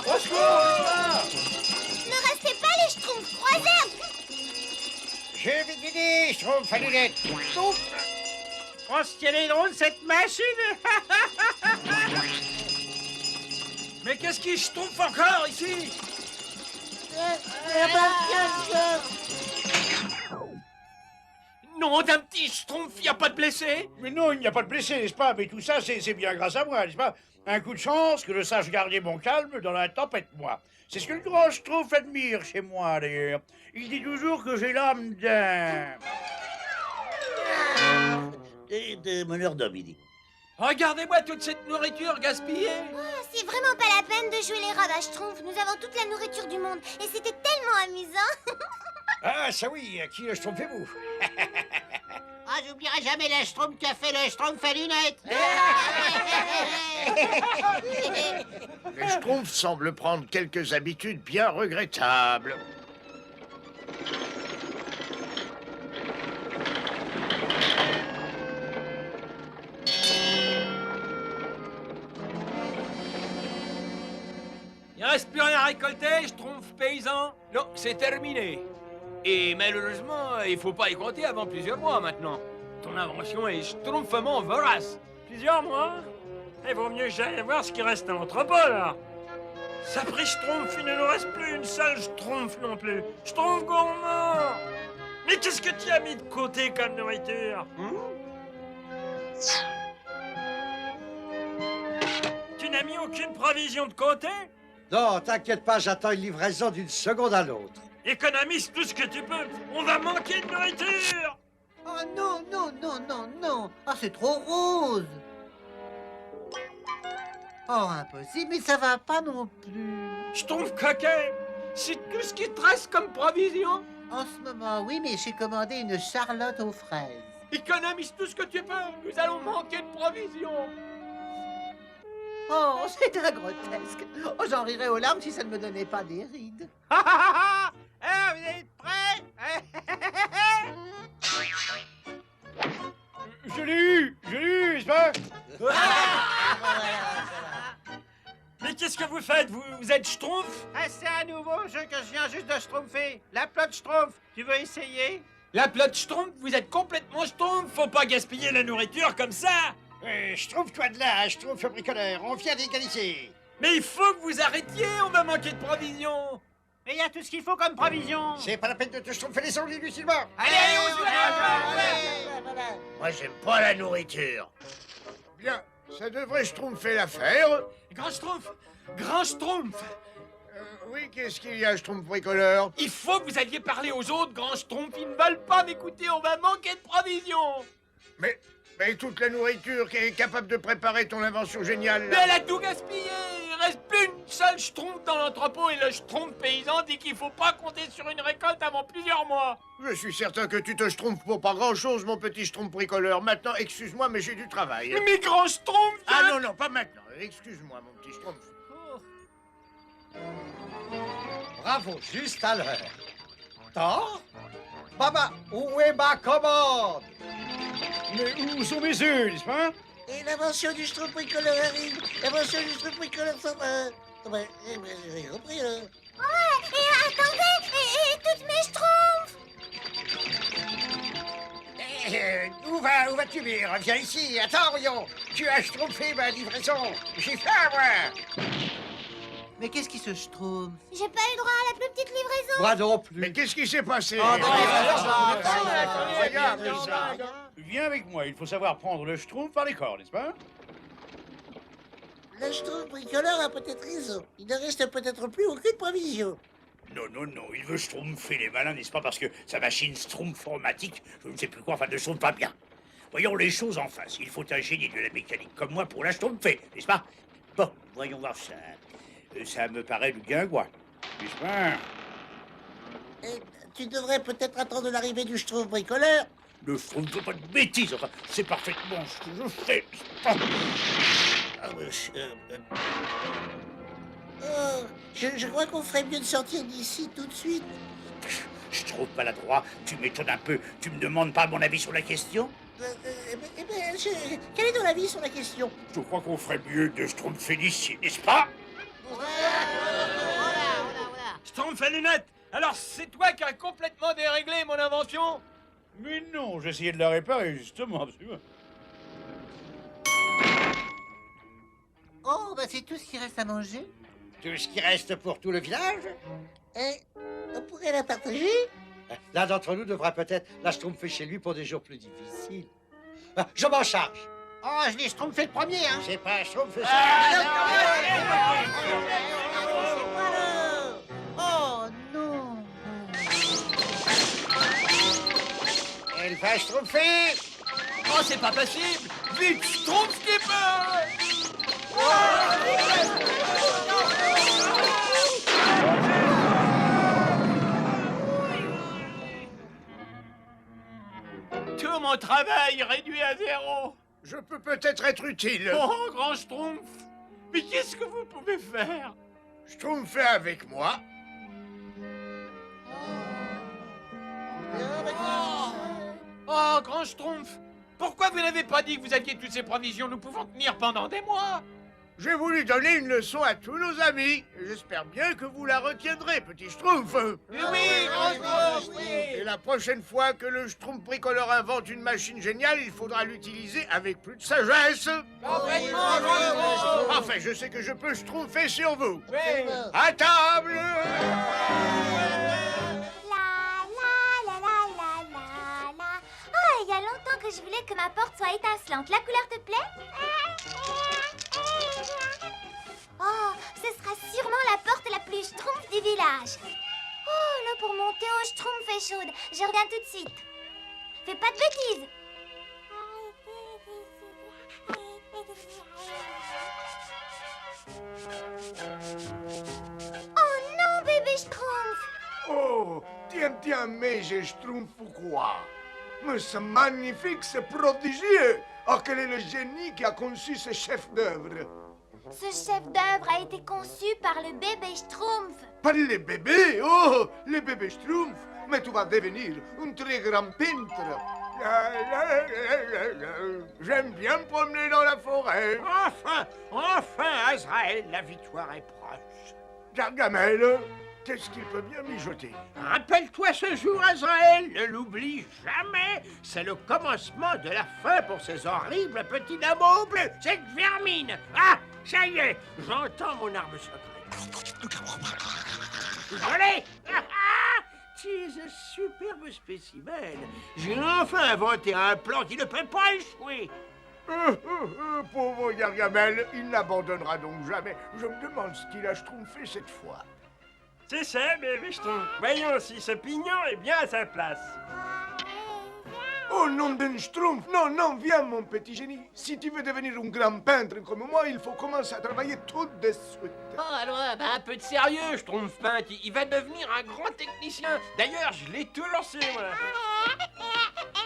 Speaker 7: Au secours!
Speaker 6: Ne restez pas les Schtroumpfs, croisés!
Speaker 7: Je vais t'aider, Schtroumpf à lunettes.
Speaker 10: Oh, ce qu'elle est drôle, cette machine!
Speaker 1: Mais qu'est-ce qui schtroumpf encore ici? Non, d'un petit schtroumpf, y a pas de blessé?
Speaker 5: Mais non, il n'y a pas de blessé, n'est-ce pas? Mais tout ça, c'est bien grâce à moi, n'est-ce pas? Un coup de chance, que je sache garder mon calme dans la tempête, moi. C'est ce que le grand Schtroumpf admire chez moi, d'ailleurs. Il dit toujours que j'ai l'âme d'un... de meneur d'homme, il dit.
Speaker 1: Regardez-moi toute cette nourriture gaspillée.
Speaker 6: Oh, c'est vraiment pas la peine de jouer les rats à Schtroumpf. Nous avons toute la nourriture du monde et c'était tellement amusant.
Speaker 2: Ah, ça oui, qui le schtroumpfez-vous?
Speaker 3: Ah, j'oublierai jamais le Schtroumpf qui a fait le Schtroumpf à lunettes.
Speaker 7: Les Schtroumpfs semblent prendre quelques habitudes bien regrettables.
Speaker 1: Il reste plus rien à récolter, Schtroumpf paysan. Non, c'est terminé. Et malheureusement, il faut pas y compter avant plusieurs mois maintenant. Ton invention est schtroumpfement vorace.
Speaker 11: Plusieurs mois? Il vaut mieux que j'aille voir ce qui reste à l'entrepôt, là. Ça pris Schtroumpf, il ne nous reste plus une seule Schtroumpf non plus. Schtroumpf gourmand! Mais qu'est-ce que tu as mis de côté comme nourriture? Tu n'as mis aucune provision de côté?
Speaker 12: Non, t'inquiète pas, j'attends une livraison d'une seconde à l'autre.
Speaker 11: Économise tout ce que tu peux. On va manquer de nourriture.
Speaker 4: Oh non, non, non, non, non. Ah, c'est trop rose. Oh, impossible, mais ça va pas non plus.
Speaker 1: Schtroumpf coquet, c'est tout ce qui te reste comme provision.
Speaker 4: En ce moment, oui, mais j'ai commandé une charlotte aux fraises.
Speaker 1: Économise tout ce que tu peux. Nous allons manquer de provisions.
Speaker 4: Oh, c'est un grotesque. Oh, j'en rirais aux larmes si ça ne me donnait pas des rides.
Speaker 10: Ah, vous êtes prêts?
Speaker 5: Je l'ai eu, n'est-ce pas?
Speaker 11: Mais qu'est-ce que vous faites? Vous êtes Schtroumpf?
Speaker 10: Ah, c'est un nouveau jeu que je viens juste de schtroumpfer. La plotte Schtroumpf. Tu veux essayer?
Speaker 1: La plotte Schtroumpf, vous êtes complètement Schtroumpf.
Speaker 11: Faut pas gaspiller la nourriture comme ça.
Speaker 2: Schtroumpf-toi de là, Schtroumpf bricoleur, on vient d'égaliser.
Speaker 1: Mais il faut que vous arrêtiez, on va manquer de provisions.
Speaker 10: Mais il y a tout ce qu'il faut comme provision.
Speaker 2: C'est pas la peine de te schtroumpfer les ongles inutilement.
Speaker 10: Allez, on se
Speaker 4: Voilà.
Speaker 7: Moi, j'aime pas la nourriture. Bien, ça devrait schtroumpfer l'affaire.
Speaker 1: Grand Schtroumpf, grand Schtroumpf.
Speaker 7: Oui, qu'est-ce qu'il y a, Schtroumpf bricoleur?
Speaker 1: Il faut que vous alliez parler aux autres, grand Schtroumpf. Ils ne veulent pas m'écouter, on va manquer de provisions.
Speaker 7: Mais toute la nourriture qui est capable de préparer ton invention géniale...
Speaker 1: Mais elle a tout gaspillé. Il reste plus une seule Schtroumpf dans l'entrepôt et le Schtroumpf paysan dit qu'il faut pas compter sur une récolte avant plusieurs mois.
Speaker 7: Je suis certain que tu te schtroumpfes pour pas grand-chose, mon petit Schtroumpf bricoleur. Maintenant, excuse-moi, mais j'ai du travail.
Speaker 1: Mais grand Schtroumpf...
Speaker 7: Ah non, non, pas maintenant. Excuse-moi, mon petit Schtroumpf.
Speaker 12: Bravo, juste à l'heure. Tort? Baba, où est ma commande?
Speaker 5: Mais où sont mes œufs, n'est-ce pas?
Speaker 9: Et l'invention du Schtroumpf bricoleur arrive. L'invention du Schtroumpf bricoleur s'en va. J'ai compris, là.
Speaker 6: Ouais, et attendez, et toutes mes Schtroumpfs.
Speaker 2: Où vas-tu, Mire? Viens ici, attends, Rion. Tu as schtroumpfé ma livraison. J'ai faim, moi.
Speaker 4: Mais qu'est-ce qui se schtroumpf?
Speaker 6: J'ai pas eu droit à la plus petite livraison.
Speaker 12: Moi non plus.
Speaker 7: Mais qu'est-ce qui s'est passé?
Speaker 4: Oh, non,
Speaker 7: Regarde ça.
Speaker 5: Viens avec moi, il faut savoir prendre le schtroumpf par les corps, n'est-ce pas?
Speaker 9: Le Schtroumpf bricoleur a peut-être raison. Il ne reste peut-être plus aucune provision.
Speaker 5: Non, non, non, il veut schtroumpfer les malins, n'est-ce pas? Parce que sa machine schtroumpformatique, je ne sais plus quoi, enfin, ne tourne pas bien. Voyons les choses en face. Il faut un génie de la mécanique comme moi pour la schtroumpfer, n'est-ce pas? Bon, voyons voir ça. Ça me paraît du guingois, n'est-ce pas?
Speaker 9: Tu devrais peut-être attendre l'arrivée du Schtroumpf bricoleur.
Speaker 5: Le schtroumpf ne fait pas de bêtises, enfin, c'est parfaitement ce que je fais, n'est-ce pas?
Speaker 9: Je crois qu'on ferait mieux de sortir d'ici tout de suite.
Speaker 5: Je trouve maladroit, tu m'étonnes un peu. Tu me demandes pas mon avis sur la question?
Speaker 9: Quel est ton avis sur la question?
Speaker 5: Je crois qu'on ferait mieux de schtroumpfer d'ici, n'est-ce pas?
Speaker 1: Schtroumpf à lunettes! Alors c'est toi qui as complètement déréglé mon invention?
Speaker 5: Mais non, j'essayais de la réparer, justement, absolument.
Speaker 9: Oh, bah c'est tout ce qui reste à manger.
Speaker 4: Tout ce qui reste pour tout le village?
Speaker 9: On pourrait la partager?
Speaker 4: L'un d'entre nous devra peut-être la schtroumpfer chez lui pour des jours plus difficiles. Je m'en charge.
Speaker 3: Oh, je l'ai schtroumpfé le premier, hein.
Speaker 4: C'est pas un schtroumpf, ça.
Speaker 9: Oh non.
Speaker 4: Elle va schtroumpfer.
Speaker 1: Oh, c'est pas possible! Vite, Schtroumpf-Skipper! Tout mon travail réduit à zéro!
Speaker 7: Je peux peut-être être utile.
Speaker 1: Oh, grand Schtroumpf! Mais qu'est-ce que vous pouvez faire?
Speaker 7: Schtroumpfer avec moi.
Speaker 1: Oh, grand Schtroumpf! Pourquoi vous n'avez pas dit que vous aviez toutes ces provisions? Nous pouvons tenir pendant des mois!
Speaker 7: J'ai voulu donner une leçon à tous nos amis. J'espère bien que vous la retiendrez, petit Schtroumpf.
Speaker 1: Oui, grand Schtroumpf!
Speaker 7: Et la prochaine fois que le Schtroumpf bricoleur invente une machine géniale, il faudra l'utiliser avec plus de sagesse. Enfin, je sais que je peux Schtroumpfer sur vous.
Speaker 1: Oui.
Speaker 7: À table.
Speaker 6: Il y a longtemps que je voulais que ma porte soit étincelante. La couleur te plaît? Oh, ce sera sûrement la porte la plus schtroumpf du village. Oh, là pour monter au schtroumpf est chaude. Je reviens tout de suite. Fais pas de bêtises. Oh non, bébé schtroumpf.
Speaker 7: Oh, tiens, mais j'ai Schtroumpf ou quoi? Mais c'est magnifique, c'est prodigieux. Oh, quel est le génie qui a conçu ce chef-d'œuvre?
Speaker 6: Ce chef d'œuvre a été conçu par le bébé Schtroumpf.
Speaker 7: Par les bébés? Oh, les bébés Schtroumpf. Mais tu vas devenir un très grand peintre. J'aime bien me promener dans la forêt.
Speaker 4: Enfin, Azraël, la victoire est proche.
Speaker 7: Gargamel, qu'est-ce qu'il peut bien mijoter?
Speaker 4: Rappelle-toi ce jour, Azraël, ne l'oublie jamais. C'est le commencement de la fin pour ces horribles petits nameaux bleus, cette vermine. Ah, ça y est, j'entends mon arme secrète. Allez! Tu es un superbe spécimen. J'ai enfin inventé un plan qui ne peut pas échouer.
Speaker 7: Pauvre Gargamel, il n'abandonnera donc jamais. Je me demande ce qu'il a schtroumpfé cette fois.
Speaker 11: C'est ça, bébé Schtroumpf. Voyons si ce pignon est bien à sa place.
Speaker 7: Oh, nom d'un Schtroumpf! Non, viens, mon petit génie. Si tu veux devenir un grand peintre comme moi, il faut commencer à travailler tout de suite.
Speaker 1: Oh, alors, un peu de sérieux, Schtroumpf peintre. Il va devenir un grand technicien. D'ailleurs, je l'ai tout lancé, moi.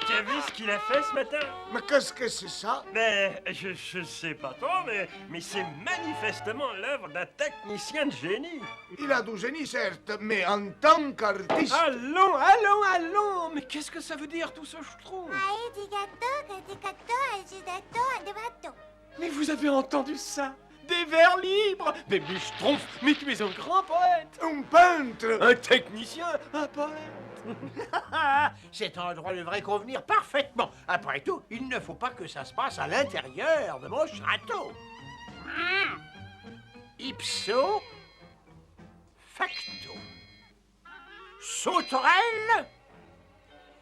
Speaker 11: Tu as vu ce qu'il a fait ce matin?
Speaker 7: Mais qu'est-ce que c'est ça?
Speaker 11: Mais je sais pas trop, mais c'est manifestement l'œuvre d'un technicien de génie.
Speaker 7: Il a du génie, certes, mais en tant qu'artiste...
Speaker 1: Allons. Mais qu'est-ce que ça veut dire, tout ce Schtroumpf? Mais vous avez entendu ça? Des vers libres! Bébé Schtroumpf, mais tu es un grand poète!
Speaker 7: Un peintre!
Speaker 1: Un technicien, un poète!
Speaker 4: Cet endroit devrait convenir parfaitement. Après tout, il ne faut pas que ça se passe à l'intérieur de mon château. Ipso facto. Sauterelle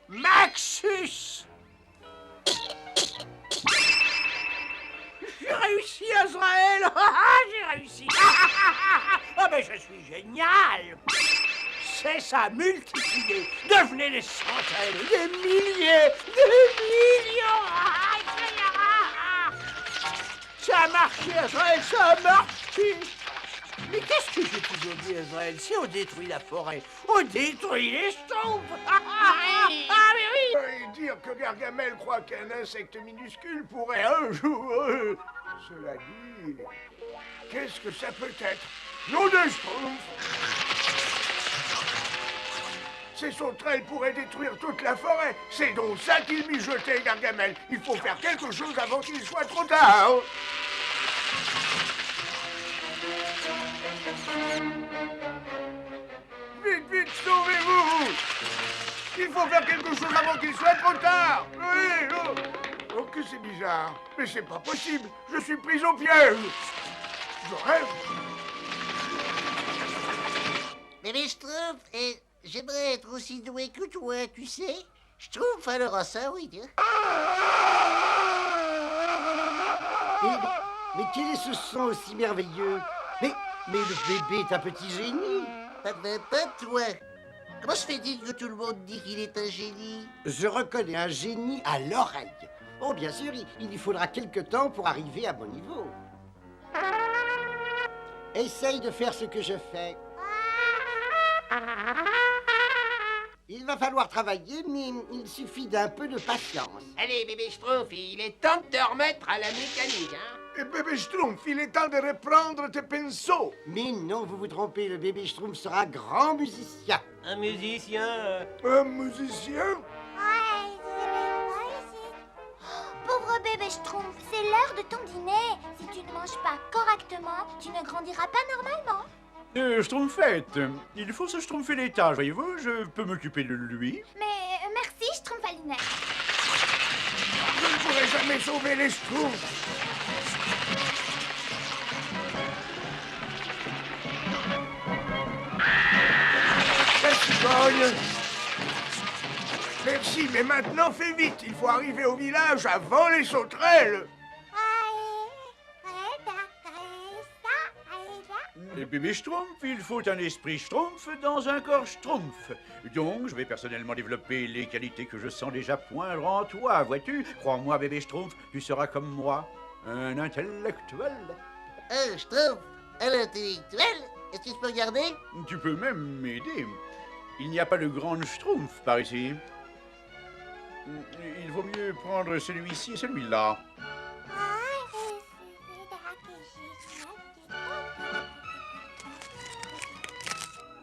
Speaker 4: Maxus. Azraël. J'ai réussi. Ah ben je suis génial. C'est ça, multiplier. Devenez des centaines, des milliers, des millions. Ça a marché, Azraël, ça a marché. Mais qu'est-ce que j'ai toujours dit, Azraël? Si on détruit la forêt, on détruit les schtroumpfs. Mais oui.
Speaker 7: Et dire que Gargamel croit qu'un insecte minuscule pourrait un jour... Cela dit... Qu'est-ce que ça peut être? Nom de schtroumpf! Ces sauterelles pourraient détruire toute la forêt. C'est donc ça qu'il mijotait, Gargamel. Il faut faire quelque chose avant qu'il soit trop tard. Vite, vite, sauvez-vous! Il faut faire quelque chose avant qu'il soit trop tard! Oui, oh! Oh, que c'est bizarre! Mais c'est pas possible! Je suis pris au piège! Je rêve!
Speaker 3: Bébé Schtroumpf, j'aimerais être aussi doué que toi, tu sais. Schtroumpf, alors ça, oui.
Speaker 4: Mais quel est ce son aussi merveilleux? Mais le bébé est un petit génie.
Speaker 3: Pas toi. Comment se fait-il que tout le monde dit qu'il est un génie?
Speaker 4: Je reconnais un génie à l'oreille. Oh, bien sûr, il lui faudra quelque temps pour arriver à mon niveau. Essaye de faire ce que je fais. Il va falloir travailler, mais il suffit d'un peu de patience.
Speaker 10: Allez, bébé Schtroumpf, il est temps de te remettre à la mécanique, hein?
Speaker 7: Et bébé Schtroumpf, il est temps de reprendre tes pinceaux.
Speaker 4: Mais non, vous vous trompez, le bébé Schtroumpf sera grand musicien.
Speaker 10: Un musicien?
Speaker 7: Un musicien?
Speaker 6: Pauvre bébé Schtroumpf, c'est l'heure de ton dîner. Si tu ne manges pas correctement, tu ne grandiras pas normalement.
Speaker 5: Schtroumpfette, il faut se schtroumpfer les tâches, voyez-vous, je peux m'occuper de lui.
Speaker 6: Mais merci, Schtroumpfalinette.
Speaker 7: Je ne pourrai jamais sauver les Schtroumpfs. La cigogne. Merci, mais maintenant fais vite. Il faut arriver au village avant les sauterelles.
Speaker 5: Et bébé Schtroumpf, il faut un esprit Schtroumpf dans un corps Schtroumpf. Donc, je vais personnellement développer les qualités que je sens déjà poindre en toi, vois-tu? Crois-moi, bébé Schtroumpf, tu seras comme moi, un intellectuel.
Speaker 3: Un Schtroumpf, un intellectuel? Est-ce que je peux regarder?
Speaker 5: Tu peux même m'aider. Il n'y a pas de grande Schtroumpf par ici. Il vaut mieux prendre celui-ci et celui-là.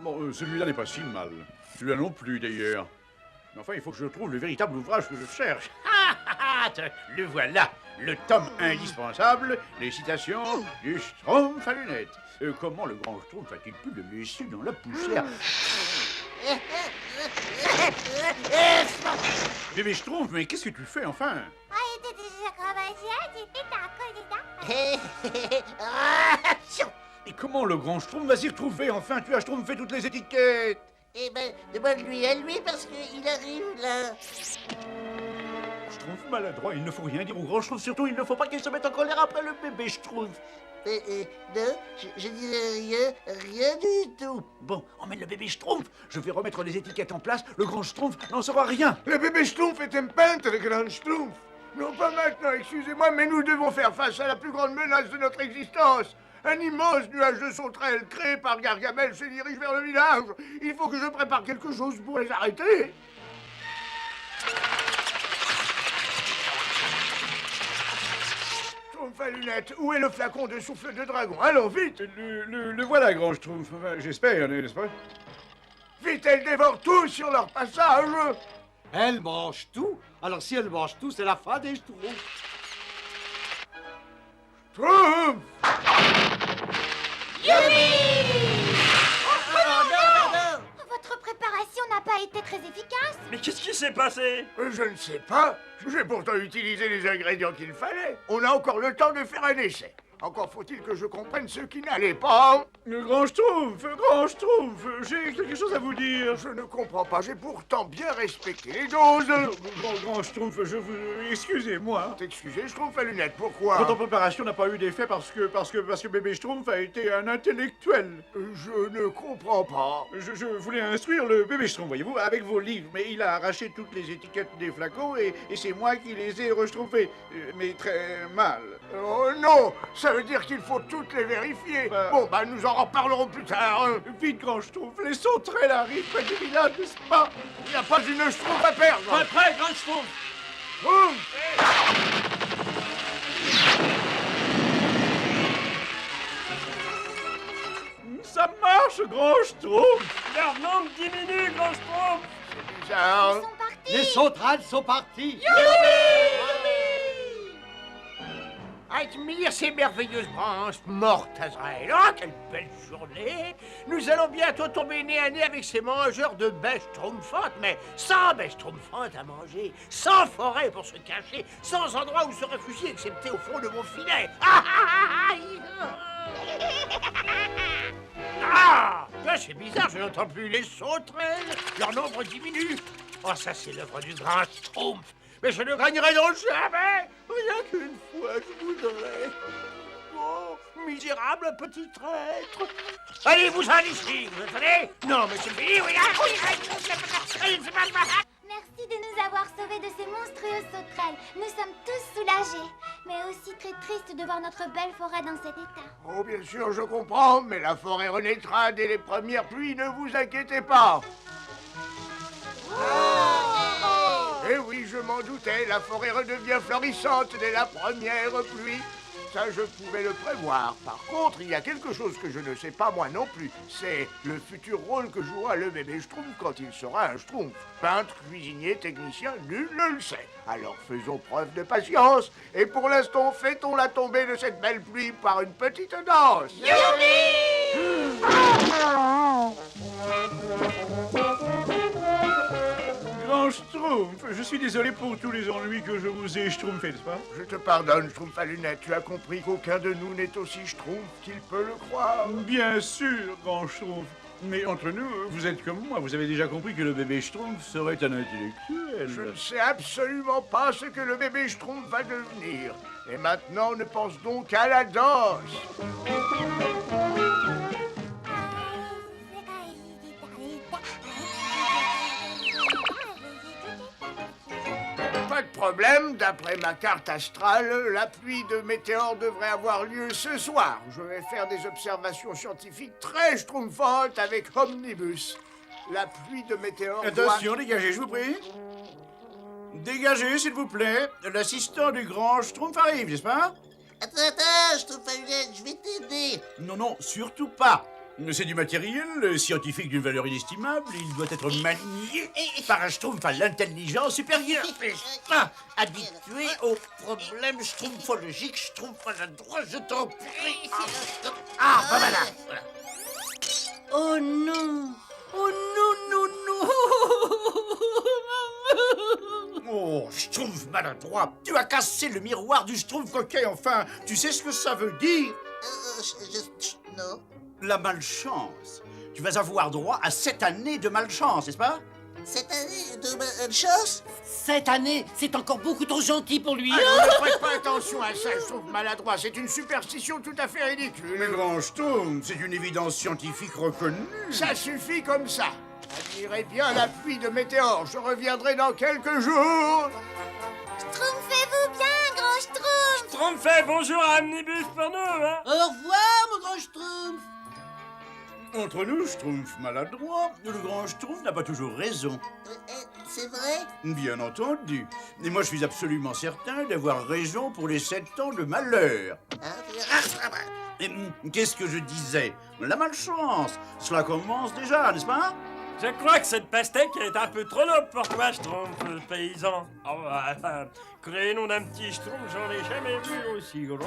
Speaker 5: Bon, celui-là n'est pas si mal. Celui-là non plus, d'ailleurs. Mais enfin, il faut que je trouve le véritable ouvrage que je cherche. Le voilà, le tome indispensable, les citations du Schtroumpf à lunettes. Comment le grand Schtroumpf a-t-il pu le laisser dans la poussière? Bébé Schtroumpf, mais qu'est-ce que tu fais, enfin? Et comment le grand Schtroumpf va s'y retrouver, enfin? Tu as schtroumpfé toutes les étiquettes.
Speaker 3: Eh ben, demande-lui à lui parce qu'il arrive là.
Speaker 5: Schtroumpf maladroit, il ne faut rien dire au grand Schtroumpf, surtout il ne faut pas qu'il se mette en colère après le bébé Schtroumpf.
Speaker 3: Non, je dirais rien du tout.
Speaker 5: Bon, emmène le bébé Schtroumpf. Je vais remettre les étiquettes en place, le grand Schtroumpf n'en saura rien.
Speaker 7: Le bébé Schtroumpf est un peintre, le grand Schtroumpf. Non, pas maintenant, excusez-moi, mais nous devons faire face à la plus grande menace de notre existence. Un immense nuage de sauterelles créé par Gargamel se dirige vers le village. Il faut que je prépare quelque chose pour les arrêter. Schtroumpf à lunettes, où est le flacon de souffle de dragon? Allons, vite!
Speaker 5: Le voilà, grand Schtroumpf. Enfin, j'espère, n'est-ce pas?
Speaker 7: Vite, elles dévorent tout sur leur passage.
Speaker 12: Elle mange tout. Alors si elle mange tout, c'est la fin des Schtroumpfs.
Speaker 7: Schtroumpf!
Speaker 6: Votre préparation n'a pas été très efficace.
Speaker 11: Mais qu'est-ce qui s'est passé?
Speaker 7: Je ne sais pas. J'ai pourtant utilisé les ingrédients qu'il fallait. On a encore le temps de faire un essai. Encore faut-il que je comprenne ce qui n'allait pas.
Speaker 2: Grand Schtroumpf, j'ai quelque chose à vous dire.
Speaker 7: Je ne comprends pas, j'ai pourtant bien respecté les doses.
Speaker 2: Grand Schtroumpf, je vous... Excusez-moi.
Speaker 7: T'excuser, Schtroumpf à lunettes, pourquoi?
Speaker 2: Votre préparation n'a pas eu d'effet parce que bébé Schtroumpf a été un intellectuel.
Speaker 7: Je ne comprends pas.
Speaker 2: Je voulais instruire le bébé Schtroumpf, voyez-vous, avec vos livres, mais il a arraché toutes les étiquettes des flacons et c'est moi qui les ai rechtroumpées, mais très mal.
Speaker 7: Oh non, ça veut dire qu'il faut toutes les vérifier. Bon, bah nous en reparlerons plus tard.
Speaker 2: Vite, Grand Schtroumpf, les sauterelles arrivent près du village, n'est-ce pas?
Speaker 7: Il n'y a pas une Schtroumpf à perdre.
Speaker 11: Prêt, Grand Schtroumpf.
Speaker 2: Ça marche, Grand Schtroumpf.
Speaker 11: Leur nombre diminue, Grand Schtroumpf.
Speaker 7: C'est bizarre.
Speaker 6: Ils sont partis.
Speaker 4: Les sauterelles sont parties. Admire ces merveilleuses branches mortes, Azraël. Oh, quelle belle journée! Nous allons bientôt tomber nez à nez avec ces mangeurs de bêches schtroumpfantes, mais sans bêches schtroumpfantes à manger, sans forêt pour se cacher, sans endroit où se réfugier, excepté au fond de mon filet. Ah, c'est bizarre, je n'entends plus les sauterelles. Leur nombre diminue. Oh, ça, c'est l'œuvre du grand Schtroumpf. Mais je ne gagnerai donc jamais. Rien qu'une fois, je voudrais. Oh, misérable petit traître. Allez, vous en ici, vous entendez? Non, mais c'est fini, oui.
Speaker 6: Merci de nous avoir sauvés de ces monstrueuses sauterelles. Nous sommes tous soulagés, mais aussi très tristes de voir notre belle forêt dans cet état.
Speaker 7: Oh, bien sûr, je comprends, mais la forêt renaîtra dès les premières pluies, ne vous inquiétez pas. Eh oui, je m'en doutais, la forêt redevient florissante dès la première pluie. Ça, je pouvais le prévoir. Par contre, il y a quelque chose que je ne sais pas moi non plus. C'est le futur rôle que jouera le bébé Schtroumpf quand il sera un Schtroumpf. Peintre, cuisinier, technicien, nul ne le sait. Alors faisons preuve de patience. Et pour l'instant, fêtons la tombée de cette belle pluie par une petite danse.
Speaker 2: Grand Schtroumpf, je suis désolé pour tous les ennuis que je vous ai schtroumpfés, n'est-ce pas?
Speaker 7: Je te pardonne, Schtroumpf à lunettes. Tu as compris qu'aucun de nous n'est aussi Schtroumpf qu'il peut le croire.
Speaker 2: Bien sûr, Grand Schtroumpf. Mais entre nous, vous êtes comme moi, vous avez déjà compris que le bébé Schtroumpf serait un intellectuel.
Speaker 7: Je ne sais absolument pas ce que le bébé Schtroumpf va devenir. Et maintenant, ne pense donc qu'à la danse. Pas de problème, d'après ma carte astrale, la pluie de météores devrait avoir lieu ce soir. Je vais faire des observations scientifiques très schtroumpfantes avec Omnibus. La pluie de météores
Speaker 5: Attention, dégagez, je vous prie. Dégagez, s'il vous plaît. L'assistant du grand Schtroumpf arrive, n'est-ce pas?
Speaker 9: Attends, Schtroumpf à lunettes, je vais t'aider.
Speaker 5: Non, surtout pas. C'est du matériel scientifique d'une valeur inestimable. Il doit être manié par un Schtroumpf à l'intelligence supérieure.
Speaker 9: Habitué aux problèmes schtroumpfologiques, Schtroumpf maladroit, je t'en prie.
Speaker 5: Ah, voilà.
Speaker 9: Oh non! Oh non!
Speaker 5: Oh, Schtroumpf maladroit. Tu as cassé le miroir du Schtroumpf coquet, enfin. Tu sais ce que ça veut dire?
Speaker 9: Non.
Speaker 5: La malchance. Tu vas avoir droit à 7 années de malchance, n'est-ce pas?
Speaker 9: 7 années de malchance?
Speaker 3: 7 années, c'est encore beaucoup trop gentil pour lui.
Speaker 7: Ah, ne prête pas attention à ça, Schtroumpf maladroit. C'est une superstition tout à fait ridicule.
Speaker 5: Mais grand Schtroumpf, c'est une évidence scientifique reconnue.
Speaker 7: Ça suffit comme ça. Admirez bien la pluie de météores. Je reviendrai dans quelques jours.
Speaker 6: Schtroumpfez-vous bien, grand Schtroumpf.
Speaker 11: Schtroumpf fait bonjour à Omnibus pour nous, hein?
Speaker 9: Au revoir, mon grand Schtroumpf.
Speaker 5: Entre nous, Schtroumpf maladroit, le grand Schtroumpf n'a pas toujours raison.
Speaker 9: C'est vrai?
Speaker 5: Bien entendu. Et moi, je suis absolument certain d'avoir raison pour les 7 ans de malheur. Et, qu'est-ce que je disais? La malchance. Cela commence déjà, n'est-ce pas?
Speaker 11: Je crois que cette pastèque est un peu trop lourde pour toi, Schtroumpf, le paysan. Oh, enfin, créez-nous d'un petit Schtroumpf, j'en ai jamais vu aussi gros.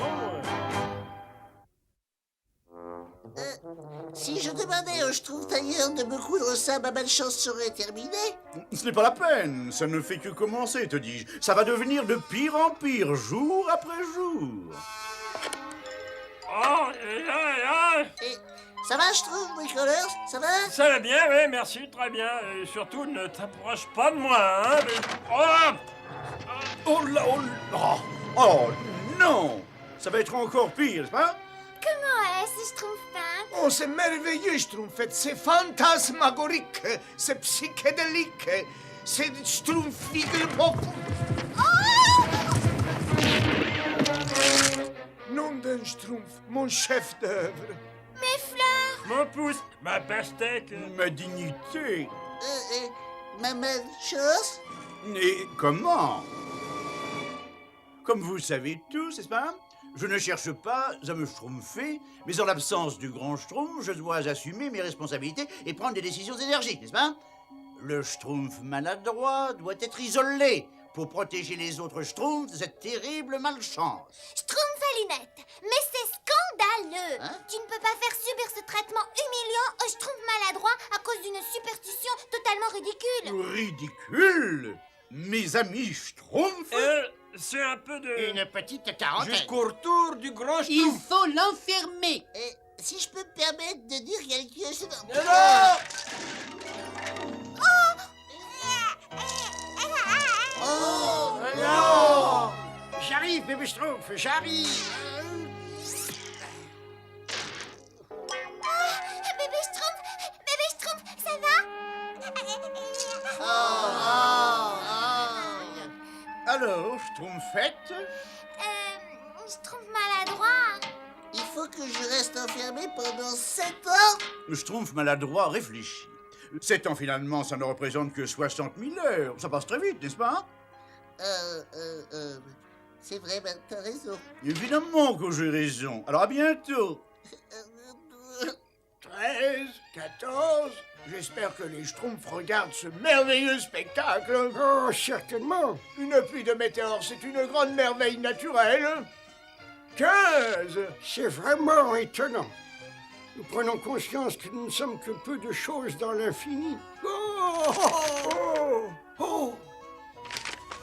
Speaker 9: Si je demandais au Schtroumpf tailleur de me coudre ça, ma malchance serait terminée.
Speaker 5: Ce n'est pas la peine, ça ne fait que commencer, te dis-je. Ça va devenir de pire en pire, jour après jour.
Speaker 11: Oh,
Speaker 9: Et ça va, je trouve, bricoleur? Ça va?
Speaker 11: ça va bien, oui, merci, très bien. Et surtout, ne t'approche pas de moi, hein. Oh!
Speaker 5: Oh là, oh là. Oh non! Ça va être encore pire, n'est-ce pas?
Speaker 6: Comment est-ce, Schtroumpfin?
Speaker 7: Oh, c'est merveilleux, Schtroumpfette. C'est fantasmagorique. C'est psychédélique. C'est Schtroumpfigel. Nom d'un Schtroumpf, mon chef d'œuvre.
Speaker 6: Mes fleurs!
Speaker 11: Mon pouce, ma pastèque.
Speaker 5: Ma dignité.
Speaker 9: Ma même chose?
Speaker 5: Et comment? Comme vous le savez tous, n'est-ce pas? Je ne cherche pas à me schtroumpfer, mais en l'absence du grand schtroumpf, je dois assumer mes responsabilités et prendre des décisions énergiques, n'est-ce pas? Le schtroumpf maladroit doit être isolé pour protéger les autres schtroumpfs de cette terrible malchance.
Speaker 6: Schtroumpf à lunettes! Mais c'est scandaleux!
Speaker 9: Hein?
Speaker 6: Tu ne peux pas faire subir ce traitement humiliant au Schtroumpf maladroit à cause d'une superstition totalement ridicule!
Speaker 5: Ridicule! Mes amis schtroumpfs?
Speaker 11: C'est un peu de...
Speaker 4: Une petite quarantaine.
Speaker 1: Jusqu'au retour du grand
Speaker 3: Il
Speaker 1: Schtroumpf.
Speaker 3: faut l'enfermer.
Speaker 9: Si je peux me permettre de dire quelque chose... Oh
Speaker 4: Non! J'arrive, bébé Schtroumpf, j'arrive.
Speaker 6: Bébé Schtroumpf, ça va?
Speaker 5: Alors, schtroumpfette?
Speaker 6: Schtroumpf maladroit?
Speaker 9: Il faut que je reste enfermé pendant 7 ans?
Speaker 5: Le schtroumpf maladroit réfléchit. 7 ans, finalement, ça ne représente que 60 000 heures. Ça passe très vite, n'est-ce pas?
Speaker 9: C'est vrai, ben, t'as raison.
Speaker 5: Évidemment que j'ai raison. Alors, à bientôt.
Speaker 7: 13, 14. J'espère que les Schtroumpfs regardent ce merveilleux spectacle.
Speaker 2: Oh, certainement.
Speaker 7: Une pluie de météores, c'est une grande merveille naturelle. 15.
Speaker 2: C'est vraiment étonnant. Nous prenons conscience que nous ne sommes que peu de choses dans l'infini.
Speaker 7: Oh! Oh!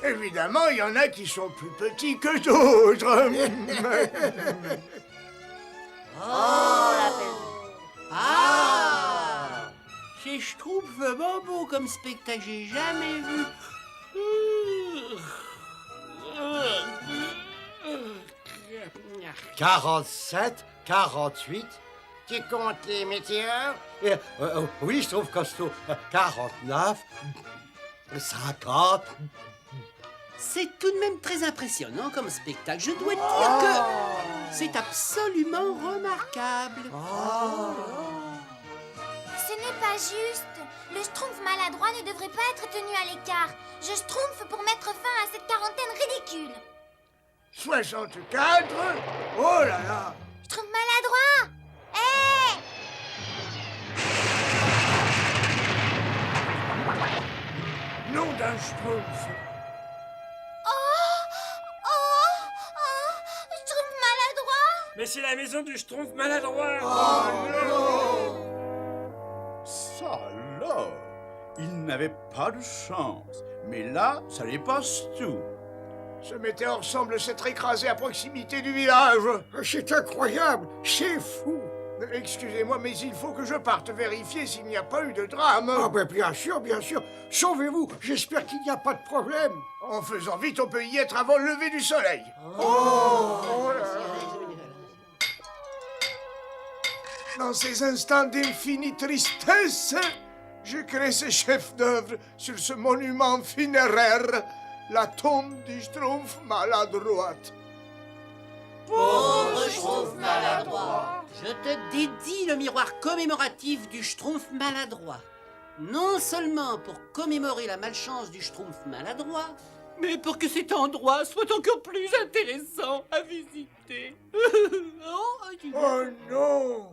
Speaker 7: Évidemment, il y en a qui sont plus petits que d'autres.
Speaker 3: C'est Schtroumpf vraiment beau comme spectacle, j'ai jamais vu.
Speaker 4: 47, 48. Tu comptes les météores? Oui, je trouve costaud. 49, 50.
Speaker 3: C'est tout de même très impressionnant comme spectacle. Je dois dire que c'est absolument remarquable.
Speaker 6: Ce n'est pas juste. Le Schtroumpf maladroit ne devrait pas être tenu à l'écart. Je Schtroumpf pour mettre fin à cette quarantaine ridicule.
Speaker 7: 64. Oh là là!
Speaker 6: Schtroumpf maladroit! Hé!
Speaker 7: Nom d'un Schtroumpf.
Speaker 6: Schtroumpf maladroit!
Speaker 11: Mais c'est la maison du Schtroumpf maladroit.
Speaker 5: Ça alors, il n'avait pas de chance. Mais là, ça les passe tout.
Speaker 7: Ce météore semble s'être écrasé à proximité du village.
Speaker 2: C'est incroyable, c'est fou.
Speaker 7: Excusez-moi, mais il faut que je parte vérifier s'il n'y a pas eu de drame.
Speaker 2: Ah ben bien sûr, bien sûr. Sauvez-vous, j'espère qu'il n'y a pas de problème.
Speaker 7: En faisant vite, on peut y être avant le lever du soleil. Dans ces instants d'infinie tristesse, je crée ce chef-d'œuvre sur ce monument funéraire, la tombe du Schtroumpf maladroite.
Speaker 3: Pauvre Schtroumpf maladroit. Je te dédie le miroir commémoratif du Schtroumpf maladroit. Non seulement pour commémorer la malchance du Schtroumpf maladroit, mais pour que cet endroit soit encore plus intéressant à visiter.
Speaker 7: Oh non!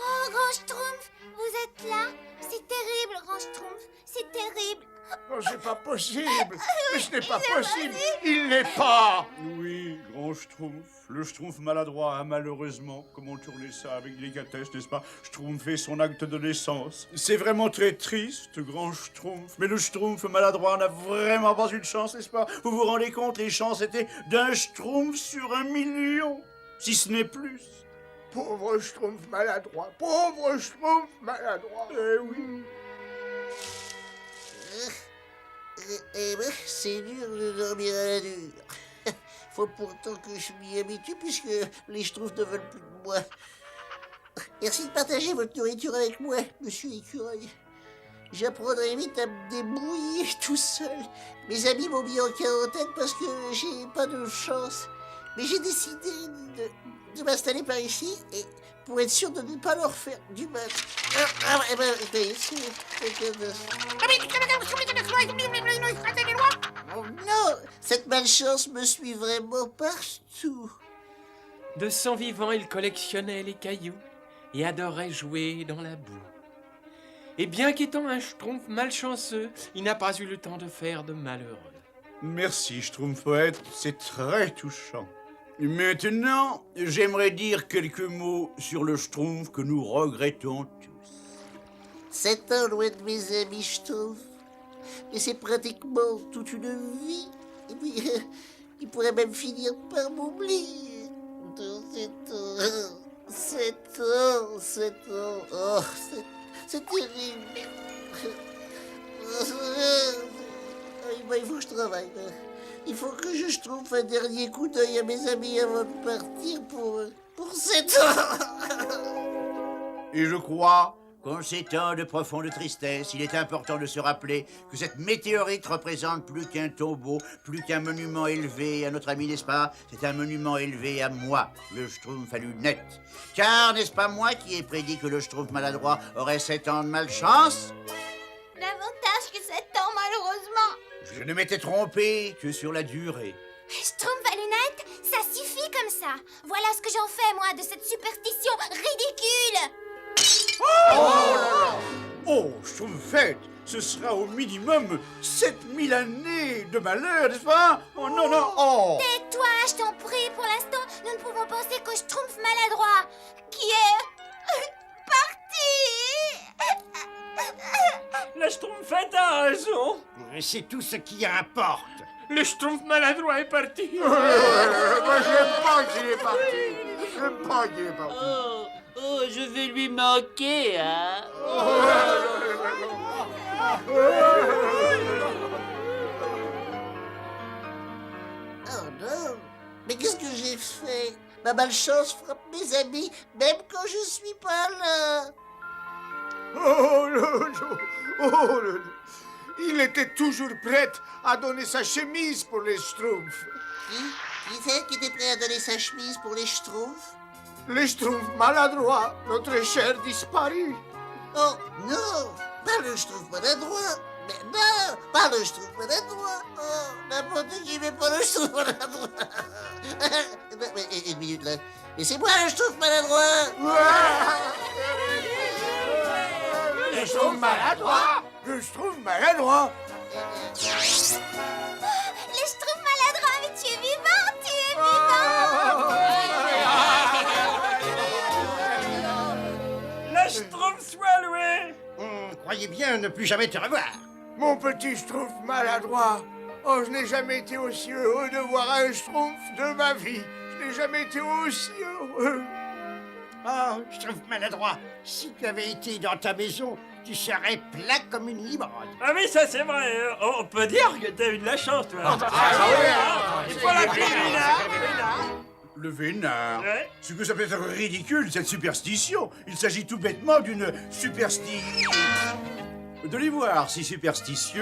Speaker 6: Oh, Grand Schtroumpf, vous êtes là? C'est terrible, Grand Schtroumpf, c'est terrible.
Speaker 7: Oh, c'est pas possible! Mais ce n'est pas possible! Il n'est pas!
Speaker 5: Oui, grand schtroumpf. Le schtroumpf maladroit a malheureusement, comment tourner ça avec délicatesse, n'est-ce pas, schtroumpfé son acte de naissance. C'est vraiment très triste, grand schtroumpf. Mais le schtroumpf maladroit n'a vraiment pas eu de chance, n'est-ce pas? Vous vous rendez compte, les chances étaient d'un schtroumpf sur 1 million. si ce n'est plus.
Speaker 7: Pauvre Schtroumpf maladroit, pauvre Schtroumpf maladroit. Eh oui.
Speaker 9: Eh ben, c'est dur de dormir à la dure. Faut pourtant que je m'y habitue puisque les Schtroumpfs ne veulent plus de moi. Merci de partager votre nourriture avec moi, monsieur l'écureuil. J'apprendrai vite à me débrouiller tout seul. Mes amis m'ont mis en quarantaine parce que j'ai pas de chance. Mais j'ai décidé de m'installer par ici et pour être sûr de ne pas leur faire du mal. Oh non, cette malchance me suit vraiment partout.
Speaker 1: De son vivant, il collectionnait les cailloux et adorait jouer dans la boue. Et bien qu'étant un Schtroumpf malchanceux, il n'a pas eu le temps de faire de malheureux.
Speaker 5: Merci, Schtroumpf poète, c'est très touchant. Maintenant, j'aimerais dire quelques mots sur le Schtroumpf que nous regrettons tous.
Speaker 9: 7 ans loin de mes amis Schtroumpf. Mais c'est pratiquement toute une vie. Et puis, il pourrait même finir par m'oublier. 7 ans. Oh, c'est terrible. Il faut que je travaille. Il faut que je trouve un dernier coup d'œil à mes amis avant de partir pour 7 ans.
Speaker 5: Et je crois qu'en ces temps de profonde tristesse, il est important de se rappeler que cette météorite représente plus qu'un tombeau, plus qu'un monument élevé à notre ami, n'est-ce pas? C'est un monument élevé à moi, le Schtroumpf à lunettes. Car n'est-ce pas moi qui ai prédit que le Schtroumpf maladroit aurait 7 ans de malchance?
Speaker 6: Davantage que 7 ans, malheureusement.
Speaker 5: Je ne m'étais trompé que sur la durée.
Speaker 6: Schtroumpf à lunettes, ça suffit comme ça. Voilà ce que j'en fais, moi, de cette superstition ridicule.
Speaker 5: Oh, Schtroumpfette, ce sera au minimum 7000 années de malheur, n'est-ce pas? Oh non, non, oh!
Speaker 6: Tais-toi, je t'en prie, pour l'instant, nous ne pouvons penser qu'au Schtroumpf maladroit, qui est... parti.
Speaker 11: La Schtroumpfette a raison.
Speaker 4: C'est tout ce qui importe.
Speaker 1: Le Schtroumpf maladroit est parti.
Speaker 7: Moi, j'aime pas qu'il est parti. J'aime pas qu'il est parti.
Speaker 3: Oh, je vais lui manquer, hein.
Speaker 9: Oh non, mais qu'est-ce que j'ai fait? Ma malchance frappe mes amis, même quand je suis pas là.
Speaker 7: Oh, le. Il était toujours prêt à donner sa chemise pour les Schtroumpfs.
Speaker 9: Qui c'est qui était prêt à donner sa chemise pour les Schtroumpfs?
Speaker 7: Les Schtroumpfs maladroits, notre cher disparu.
Speaker 9: Oh non, pas le Schtroumpf maladroit. Mais non, pas le Schtroumpf maladroit. Oh, n'importe qui, mais pas le Schtroumpf maladroit. Mais une minute là. Mais c'est moi le Schtroumpf maladroit.
Speaker 7: Le Schtroumpf maladroit. Le Schtroumpf maladroit.
Speaker 6: Le Schtroumpf maladroit, mais tu es vivant, tu es vivant.
Speaker 11: La Schtroumpf soit louée.
Speaker 4: Croyez bien ne plus jamais te revoir.
Speaker 7: Mon petit Schtroumpf maladroit. Oh, je n'ai jamais été aussi heureux de voir un Schtroumpf de ma vie. Je n'ai jamais été aussi heureux.
Speaker 4: Oh, Schtroumpf maladroit, si tu avais été dans ta maison, tu serais plat comme une limonade.
Speaker 11: Ah oui, ça c'est vrai. On peut dire que t'as eu de la chance, toi. Il faut la
Speaker 5: Le vénard.
Speaker 11: Ouais.
Speaker 5: Ce que ça peut être ridicule, cette superstition. Il s'agit tout bêtement d'une superstition. De les voir si superstitieux.